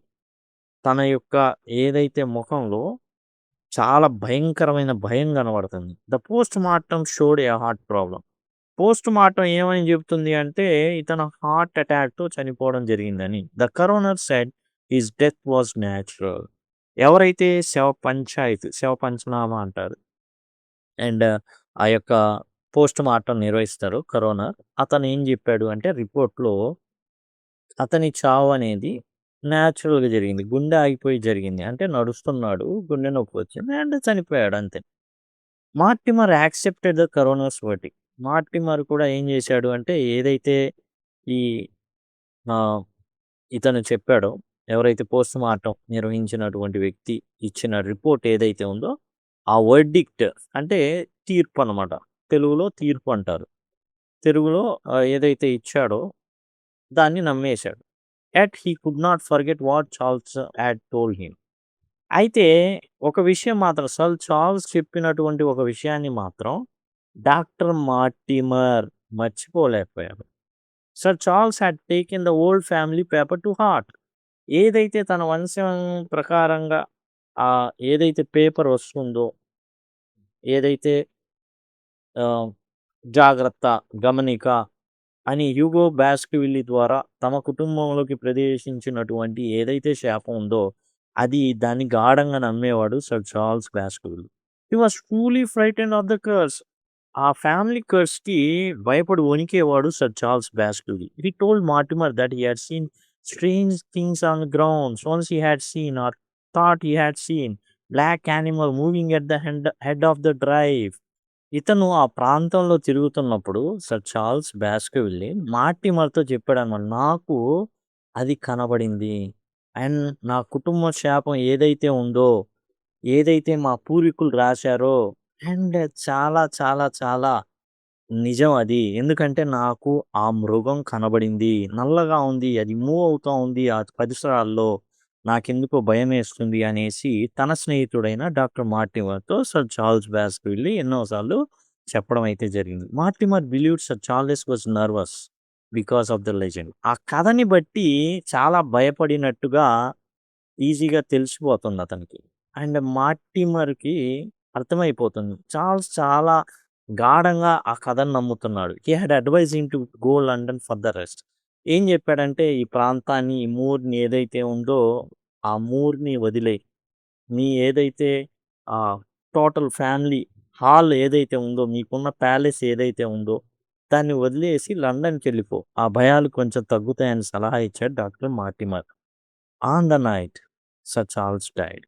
S1: తన యొక్క ఏదైతే ముఖంలో చాలా భయంకరమైన భయం కనబడుతుంది. The post mortem showed a heart problem. Post mortem ఏమని చెప్తుంది అంటే ఇతను హార్ట్ అటాక్‌తో చనిపోవడం జరిగిందని. The coroner said his death was natural. ఎవరైతే శవ పంచనామా అంటారు. అండ్ ఆ యొక్క పోస్ట్ మార్టం నిర్వహిస్తారు కరోనర్. అతను ఏం చెప్పాడు అంటే రిపోర్ట్‌లో అతని చావు అనేది న్యాచురల్‌గా జరిగింది. గుండె ఆగిపోయి జరిగింది. అంటే నడుస్తున్నాడు. గుండె నొప్పి వచ్చింది. అండ్ చనిపోయాడు అంతే. Mortimer accepted the coroner's verdict. Mortimer కూడా ఏం చేశాడు అంటే ఏదైతే ఈ ఆహ్, ఇతను చెప్పాడో ఎవరైతే పోస్ట్ మార్టం నిర్వహించినటువంటి వ్యక్తి ఇచ్చిన రిపోర్ట్ ఏదైతే ఉందో ఆ వర్డిక్ట్ అంటే తీర్పు అనమాట. తెలుగులో తీర్పు అంటారు. తెలుగులో ఏదైతే ఇచ్చాడో దాన్ని నమ్మేశాడు. Yet he could not forget what Charles had told him. అయితే ఒక విషయం మాత్రం చార్ల్స్ చెప్పినటువంటి ఒక విషయాన్ని మాత్రం డాక్టర్ మార్టిమర్ మర్చిపోలేకపోయారు. Sir Charles had taken the old family paper to heart. ఏదైతే తన వంశం ప్రకారంగా ఏదైతే పేపర్ వస్తుందో, ఏదైతే ఆహ్, జాగ్రత్త, గమనిక అని హ్యూగో బాస్కర్విల్లీ ద్వారా తమ కుటుంబంలోకి ప్రవేశించినటువంటి ఏదైతే శాపం ఉందో, దాన్ని గాఢంగా నమ్మేవాడు sir Charles Baskerville. He was truly frightened of the curse. ఆ ఫ్యామిలీ కర్స్‌కి భయపడి వణికేవాడు sir Charles Baskerville. He told Mortimer that he had seen strange things on the grounds. Once he had seen or thought he had seen black animal moving at the head of the drive. ఇతను ఆ ప్రాంతంలో తిరుగుతున్నప్పుడు సర్ చార్ల్స్ బాస్కర్విల్లీ మార్టిమర్‌తో చెప్పాడన్నమాట. నాకు అది కనబడింది. అండ్ నా కుటుంబ శాపం ఏదైతే ఉందో, ఏదైతే మా పూర్వీకులు రాశారో అండ్ చాలా చాలా చాలా నిజం అది. ఎందుకంటే నాకు ఆ మృగం కనబడింది. నల్లగా ఉంది. అది మూవ్ అవుతా ఉంది ఆ పరిసరాల్లో. నాకెందుకో భయమేస్తుంది అనేసి తన స్నేహితుడైన డాక్టర్ మార్టిమర్‌తో సర్ చార్ల్స్ బాస్కర్విల్లీ ఎన్నో సార్లు చెప్పడం అయితే జరిగింది. Mortimer believed sir Charles was nervous. Because of the legend. ఆ కథని బట్టి చాలా భయపడినట్టుగా ఈజీగా తెలిసిపోతుంది అతనికి. అండ్ మార్టిమర్‌కి అర్థమైపోతుంది. చార్ల్స్ చాలా గాఢంగా ఆ కథను నమ్ముతున్నాడు. He had advised him to go London for the rest. ఏం చెప్పాడంటే, "ఈ ప్రాంతాన్ని, ఈ మూర్‌ని ఏదైతే ఉందో, ఆ మూర్‌ని వదిలేయి. నీ ఏదైతే టోటల్ ఫ్యామిలీ హాల్ ఏదైతే ఉందో, మీకున్న ప్యాలెస్ ఏదైతే ఉందో, దాన్ని వదిలేసి లండన్‌కెళ్ళిపో. ఆ భయాలు కొంచెం తగ్గుతాయని" సలహా ఇచ్చాడు doctor Mortimer. On the night sir Charles died.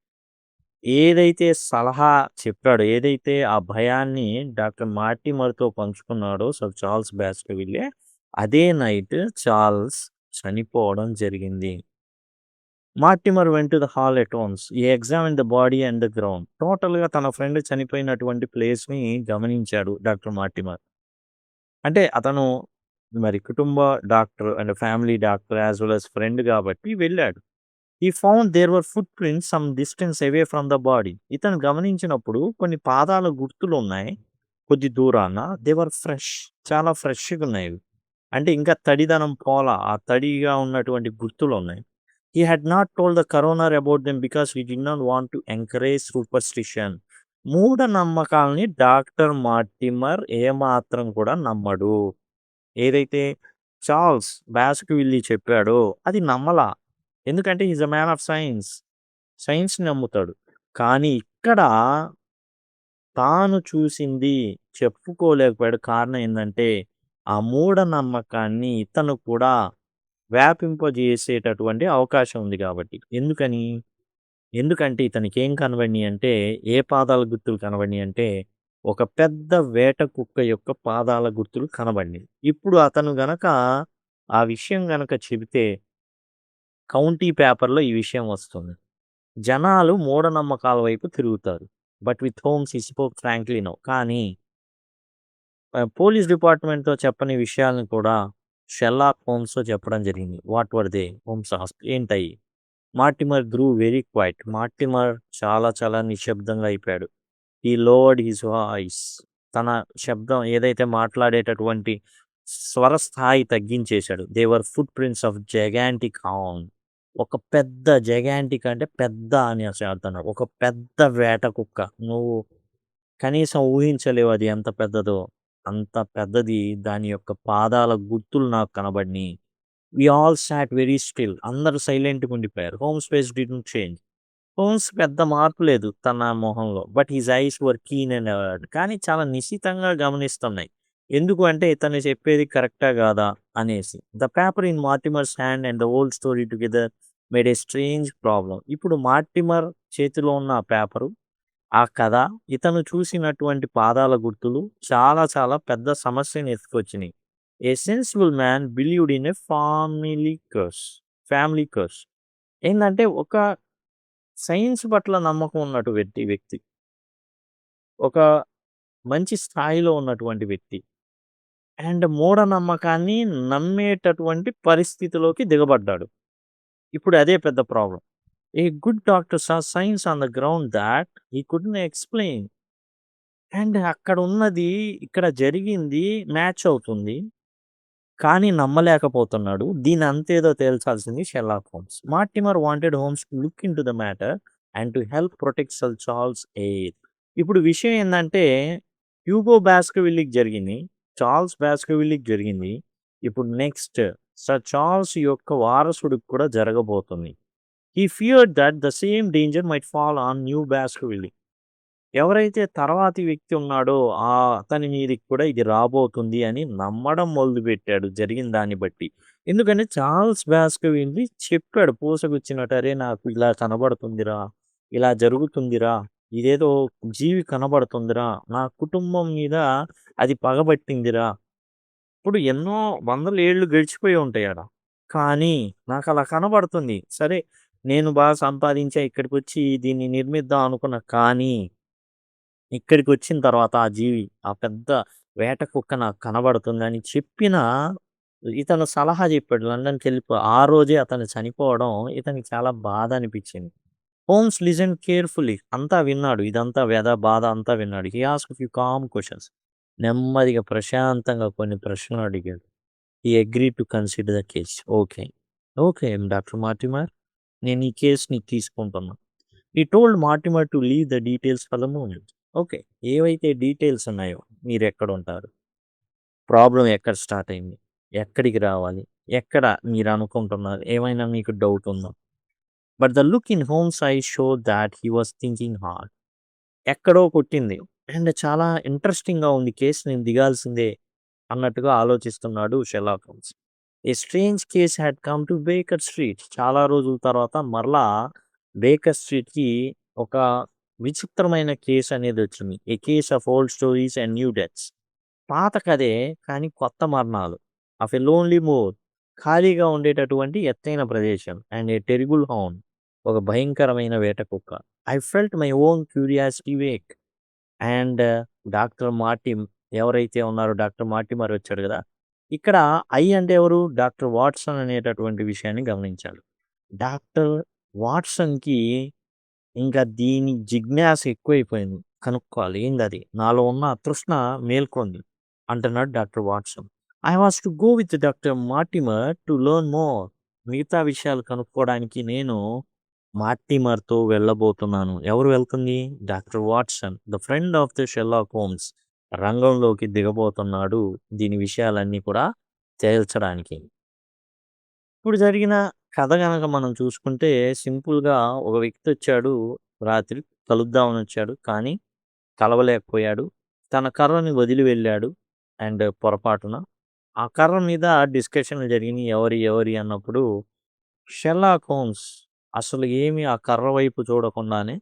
S1: ఏదైతే సలహా చెప్పాడో, ఏదైతే ఆ భయాన్ని డాక్టర్ మార్టిమర్‌తో పంచుకున్నాడో సర్ చార్ల్స్ బాస్కర్విల్లే, అదే నైట్ చార్ల్స్ చనిపోవడం జరిగింది. Mortimer went to the hall at once. He examined the body and the ground. టోటల్‌గా తన ఫ్రెండ్ చనిపోయినటువంటి ప్లేస్‌ని గమనించాడు డాక్టర్ మార్టిమర్. అంటే అతను మరి కుటుంబ doctor and family doctor as well as friend కాబట్టి వెళ్ళాడు. He found there were footprints some distance away from the body. ఇతను గమనించినప్పుడు కొన్ని పాదాల గుర్తులున్నాయి కొద్ది దూరాన. They were fresh. చాలా ఫ్రెష్‌గా ఉన్నాయి అవి. అంటే ఇంకా తడిదనం పోలా. ఆ తడిగా ఉన్నటువంటి గుర్తులున్నాయి. He had not told the coroner about them because he did not want to encourage superstition. మూఢనమ్మకాల్ని డాక్టర్ మార్టిమర్ ఏమాత్రం కూడా నమ్మడు. ఏదైతే చార్ల్స్ బాస్కర్విల్లీ చెప్పాడో అది నమ్మలా. ఎందుకంటే he is a man of science. సైన్స్‌ని నమ్ముతాడు. కానీ ఇక్కడ తాను చూసింది చెప్పుకోలేకపోయాడు. కారణం ఏందంటే, ఆ మూఢనమ్మకాన్ని ఇతను కూడా వ్యాపింపజేసేటటువంటి అవకాశం ఉంది కాబట్టి. ఎందుకని? ఎందుకంటే ఇతనికేం కనబడినియి అంటే, ఏ పాదాల గుర్తులు కనబడినియి అంటే, ఒక పెద్ద వేట కుక్క యొక్క పాదాల గుర్తులు కనబడినియి. ఇప్పుడు అతను గనక ఆ విషయం గనక చెబితే, కౌంటీ పేపర్‌లో ఈ విషయం వస్తుంది. జనాలు మూఢనమ్మకాల వైపు తిరుగుతారు. But with Holmes he spoke frankly now. కానీ పోలీస్ డిపార్ట్మెంట్‌తో చెప్పని విషయాలను కూడా షెర్లాక్ హోమ్స్‌తో చెప్పడం జరిగింది. What were they? Holmes asked. ఏంటయి? Mortimer grew very quiet. Mortimer చాలా చాలా నిశ్శబ్దంగా అయిపోయాడు. He lowered his voice. తన శబ్దం ఏదైతే మాట్లాడేటటువంటి స్వర స్థాయి తగ్గించేశాడు. They were footprints of gigantic hound. ఒక పెద్ద జైగాంటిక్ అంటే పెద్ద అని అన్నాడు. ఒక పెద్ద వేట కుక్క. నువ్వు కనీసం ఊహించలేవు అది ఎంత పెద్దదో. అంత పెద్దది దాని యొక్క పాదాల గుర్తులు నాకు కనబడినియి. We all sat very still. అందరూ సైలెంట్‌గా ఉండిపోయారు. Holmes face didn't change. Holmes పెద్ద మార్పు లేదు తన మొహంలో. But his eyes were keen and alert. కానీ చాలా నిశితంగా గమనిస్తున్నాయి. ఎందుకు అంటే ఇతను చెప్పేది కరెక్టా కాదా అనేసి. The paper in Mortimer's hand and the whole story together made a strange problem. ఇప్పుడు మార్టిమర్ చేతిలో ఉన్న ఆ పేపరు, ఆ కథ, ఇతను చూసినటువంటి పాదాల గుర్తులు చాలా చాలా పెద్ద సమస్యని ఎత్తుకొచ్చినియి. A sensible man believed in a family curse. ఏందంటే ఒక సైన్స్ పట్ల నమ్మకం ఉన్నటు వ్యక్తి. ఒక మంచి స్థాయిలో ఉన్నటువంటి వ్యక్తి. అండ్ మూఢనమ్మకాన్ని నమ్మేటటువంటి పరిస్థితిలోకి దిగబడ్డాడు. ఇప్పుడు అదే పెద్ద problem. A good doctor saw science on the ground thought he couldn't explain. And అక్కడ ఉన్నది, ఇక్కడ జరిగింది మ్యాచ్ అవుతుంది. కానీ నమ్మలేకపోతున్నాడు. దీని అంతేదో తేల్చాల్సింది Sherlock Holmes. Mortimer wanted Holmes to look into the matter and to help protect Sir Charles heir. ఇప్పుడు విషయం ఏందంటే, హ్యూగో బాస్కర్విల్లీకి జరిగింది. చార్ల్స్ బాస్కర్విల్లీకి జరిగింది. ఇప్పుడు నెక్స్ట్ సర్ చార్ల్స్ యొక్క వారసుడికి కూడా జరగబోతుంది. He feared that the same danger might fall on new Baskerville. ఎవరైతే తర్వాతి వ్యక్తి ఉన్నాడో అతని మీదకి కూడా ఇది రాబోతుంది అని నమ్మడం మొదలుపెట్టాడు జరిగిన దాన్ని బట్టి. ఎందుకంటే చార్ల్స్ బాస్కర్విల్లీ చెప్పాడు పూసగుచ్చినట్టు, "అరే నాకు ఇలా కనబడుతుందిరా, ఇలా జరుగుతుందిరా, ఇదేదో జీవి కనబడుతుందిరా, నా కుటుంబం మీద అది పగబట్టిందిరా." ఇప్పుడు ఎన్నో వందల ఏళ్ళు గడిచిపోయి ఉంటాయి ఆడ. కానీ నాకలా కనబడుతుంది. సరే, నేను బాగా సంపాదించా, ఇక్కడికొచ్చి దీన్ని నిర్మిద్దాం అనుకున్నా. కానీ ఇక్కడికొచ్చిన తర్వాత ఆ జీవి, ఆ పెద్ద వేట కుక్క నాకు కనబడుతుందని చెప్పిన ఇతను సలహా చెప్పాడు లండన్‌కెళ్ళిపో. ఆ రోజే అతను చనిపోవడం ఇతనికి చాలా బాధ అనిపించింది. Holmes listened carefully. అంతా విన్నాడు. ఇదంతా బాధ అంతా విన్నాడు. He asked few calm questions. నెమ్మదిగా ప్రశాంతంగా కొన్ని ప్రశ్నలు అడిగాడు. He agreed to consider the case. Okay. Okay doctor Mortimer. నేను ఈ కేస్‌ని తీసుకుంటున్నా. He told Mortimer to leave the details for the moment. Okay. ఏవైతే డీటెయిల్స్ ఉన్నాయో మీరెక్కడుంటారు? ప్రాబ్లమ్ ఎక్కడ స్టార్ట్ అయింది? ఎక్కడికి రావాలి? ఎక్కడ మీరనుకుంటున్నారు? ఏమైనా మీకు డౌట్ ఉందా? But the look in homes ice showed thought he was thinking hard. ఎక్కడో కొట్టింది. అండ్ చాలా ఇంట్రెస్టింగ్‌గా ఉంది. కేస్ నేను దిగాల్సిందే అన్నట్టుగా ఆలోచిస్తున్నాడు Sherlock Holmes. A strange case had come to Baker Street. చాలా రోజుల తర్వాత మరలా బేకర్ స్ట్రీట్‌కి ఒక విచిత్రమైన కేస్ అనేదొచ్చింది. A case of old stories and new deaths. పాత కథే కానీ కొత్త మరణాలు. Of a lonely moor. ఖాళీగా ఉండేటటువంటి ఎత్తైన ప్రదేశం. And a terrible hound. ఒక భయంకరమైన వేట కుక్క. I felt my own curiosity wake. And doctor Mortimer ఎవరైతే ఉన్నారో డాక్టర్ మార్టిమర్ వచ్చాడు కదా! ఇక్కడ ఐ అంటే ఎవరు? డాక్టర్ వాట్సన్ అనేటటువంటి విషయాన్ని గమనించాలి. డాక్టర్ వాట్సన్‌కి ఇంకా దీని జిజ్ఞాస ఎక్కువైపోయింది. కనుక్కోవాలి ఏందది? నాలో ఉన్న తృష్ణ మేల్కొంది అంటున్నాడు doctor Watson. I was to go with doctor Mortimer to learn more. మిగతా విషయాలు కనుక్కోవడానికి నేను మార్టిమర్‌తో వెళ్ళబోతున్నాను. ఎవరు వెళ్తుంది? Doctor Watson, the friend of the Sherlock Holmes రంగంలోకి దిగబోతున్నాడు. దీని విషయాలన్నీ కూడా తేల్చడానికి. ఇప్పుడు జరిగిన కథ గనక మనం చూసుకుంటే సింపుల్‌గా ఒక వ్యక్తి వచ్చాడు రాత్రి కలుద్దామని వచ్చాడు. కానీ కలవలేకపోయాడు. తన కర్రని వదిలి వెళ్ళాడు. అండ్ పొరపాటున ఆ కర్ర మీద డిస్కషన్‌లు జరిగినాయి. ఎవరి అన్నప్పుడు షెర్లాక్ హోమ్స్ అసలు ఏమి ఆ కర్ర వైపు చూడకుండానే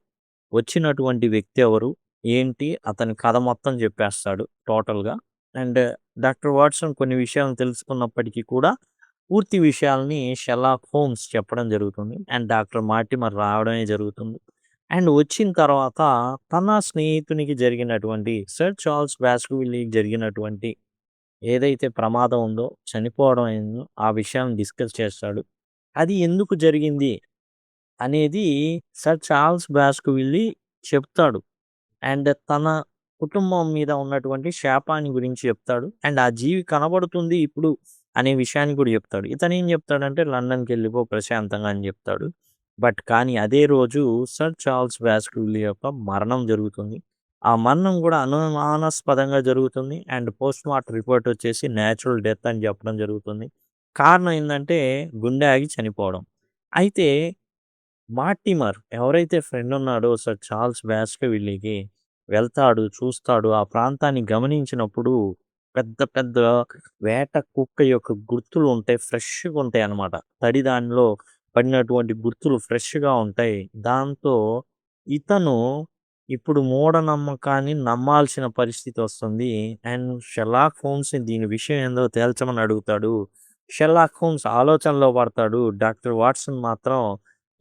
S1: వచ్చినటువంటి వ్యక్తి ఎవరు? ఏంటి? అతని కథ మొత్తం చెప్పేస్తాడు టోటల్‌గా. అండ్ డాక్టర్ వాట్సన్ కొన్ని విషయాలను తెలుసుకున్నప్పటికీ కూడా పూర్తి విషయాల్ని షెర్లాక్ హోమ్స్ చెప్పడం జరుగుతుంది. అండ్ డాక్టర్ మార్టిమర్ రావడమే జరుగుతుంది. అండ్ వచ్చిన తర్వాత తన స్నేహితునికి జరిగినటువంటి సర్ చార్ల్స్ బాస్కర్విల్లీకి జరిగినటువంటి ఏదైతే ప్రమాదం ఉందో, చనిపోవడం అయిందో ఆ విషయాన్ని డిస్కస్ చేస్తాడు. అది ఎందుకు జరిగింది అనేది సర్ చార్ల్స్ బాస్కర్విల్లీ చెప్తాడు. అండ్ తన కుటుంబం మీద ఉన్నటువంటి శాపాన్ని గురించి చెప్తాడు. అండ్ ఆ జీవి కనబడుతుంది ఇప్పుడు అనే విషయాన్ని కూడా చెప్తాడు. ఇతనేం చెప్తాడంటే లండన్‌కెళ్ళిపో ప్రశాంతంగా అని చెప్తాడు. బట్ కానీ అదే రోజు సర్ చార్ల్స్ బాస్కర్విల్లీ యొక్క మరణం జరుగుతుంది. ఆ మరణం కూడా అనుమానాస్పదంగా జరుగుతుంది. అండ్ పోస్ట్‌మార్టం రిపోర్ట్ వచ్చేసి నేచురల్ డెత్ అని చెప్పడం జరుగుతుంది. కారణం ఏందంటే గుండె ఆగి చనిపోవడం. అయితే మార్టిమర్ ఎవరైతే ఫ్రెండ్ ఉన్నాడో సర్ చార్ల్స్ బాస్కర్విల్లీకి వెళ్తాడు, చూస్తాడు. ఆ ప్రాంతాన్ని గమనించినప్పుడు పెద్ద పెద్ద వేట కుక్క యొక్క గుర్తులు ఉంటాయి. ఫ్రెష్‌గా ఉంటాయన్నమాట. తడి దానిలో పడినటువంటి గుర్తులు ఫ్రెష్‌గా ఉంటాయి. దాంతో ఇతను ఇప్పుడు మూఢనమ్మకాన్ని నమ్మాల్సిన పరిస్థితి వస్తుంది. అండ్ షెర్లాక్ హోమ్స్‌ని దీని విషయం ఏందో తేల్చమని అడుగుతాడు. షెర్లాక్ హోమ్స్ ఆలోచనలో పడతాడు. డాక్టర్ వాట్సన్ మాత్రం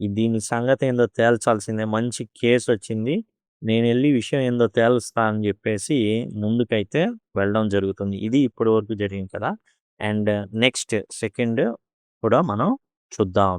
S1: దీని సంగతేందో తేల్చాల్సిందే. మంచి కేసొచ్చింది. నేనెళ్ళి విషయం ఏందో తేలుస్తా అని జెప్పేసి ముందుకైతే వెళ్ళడం జరుగుతుంది. ఇది ఇప్పటి వరకు జరిగింది కదా! అండ్ నెక్స్ట్ సెకండ్ కూడా మనం చూద్దాం.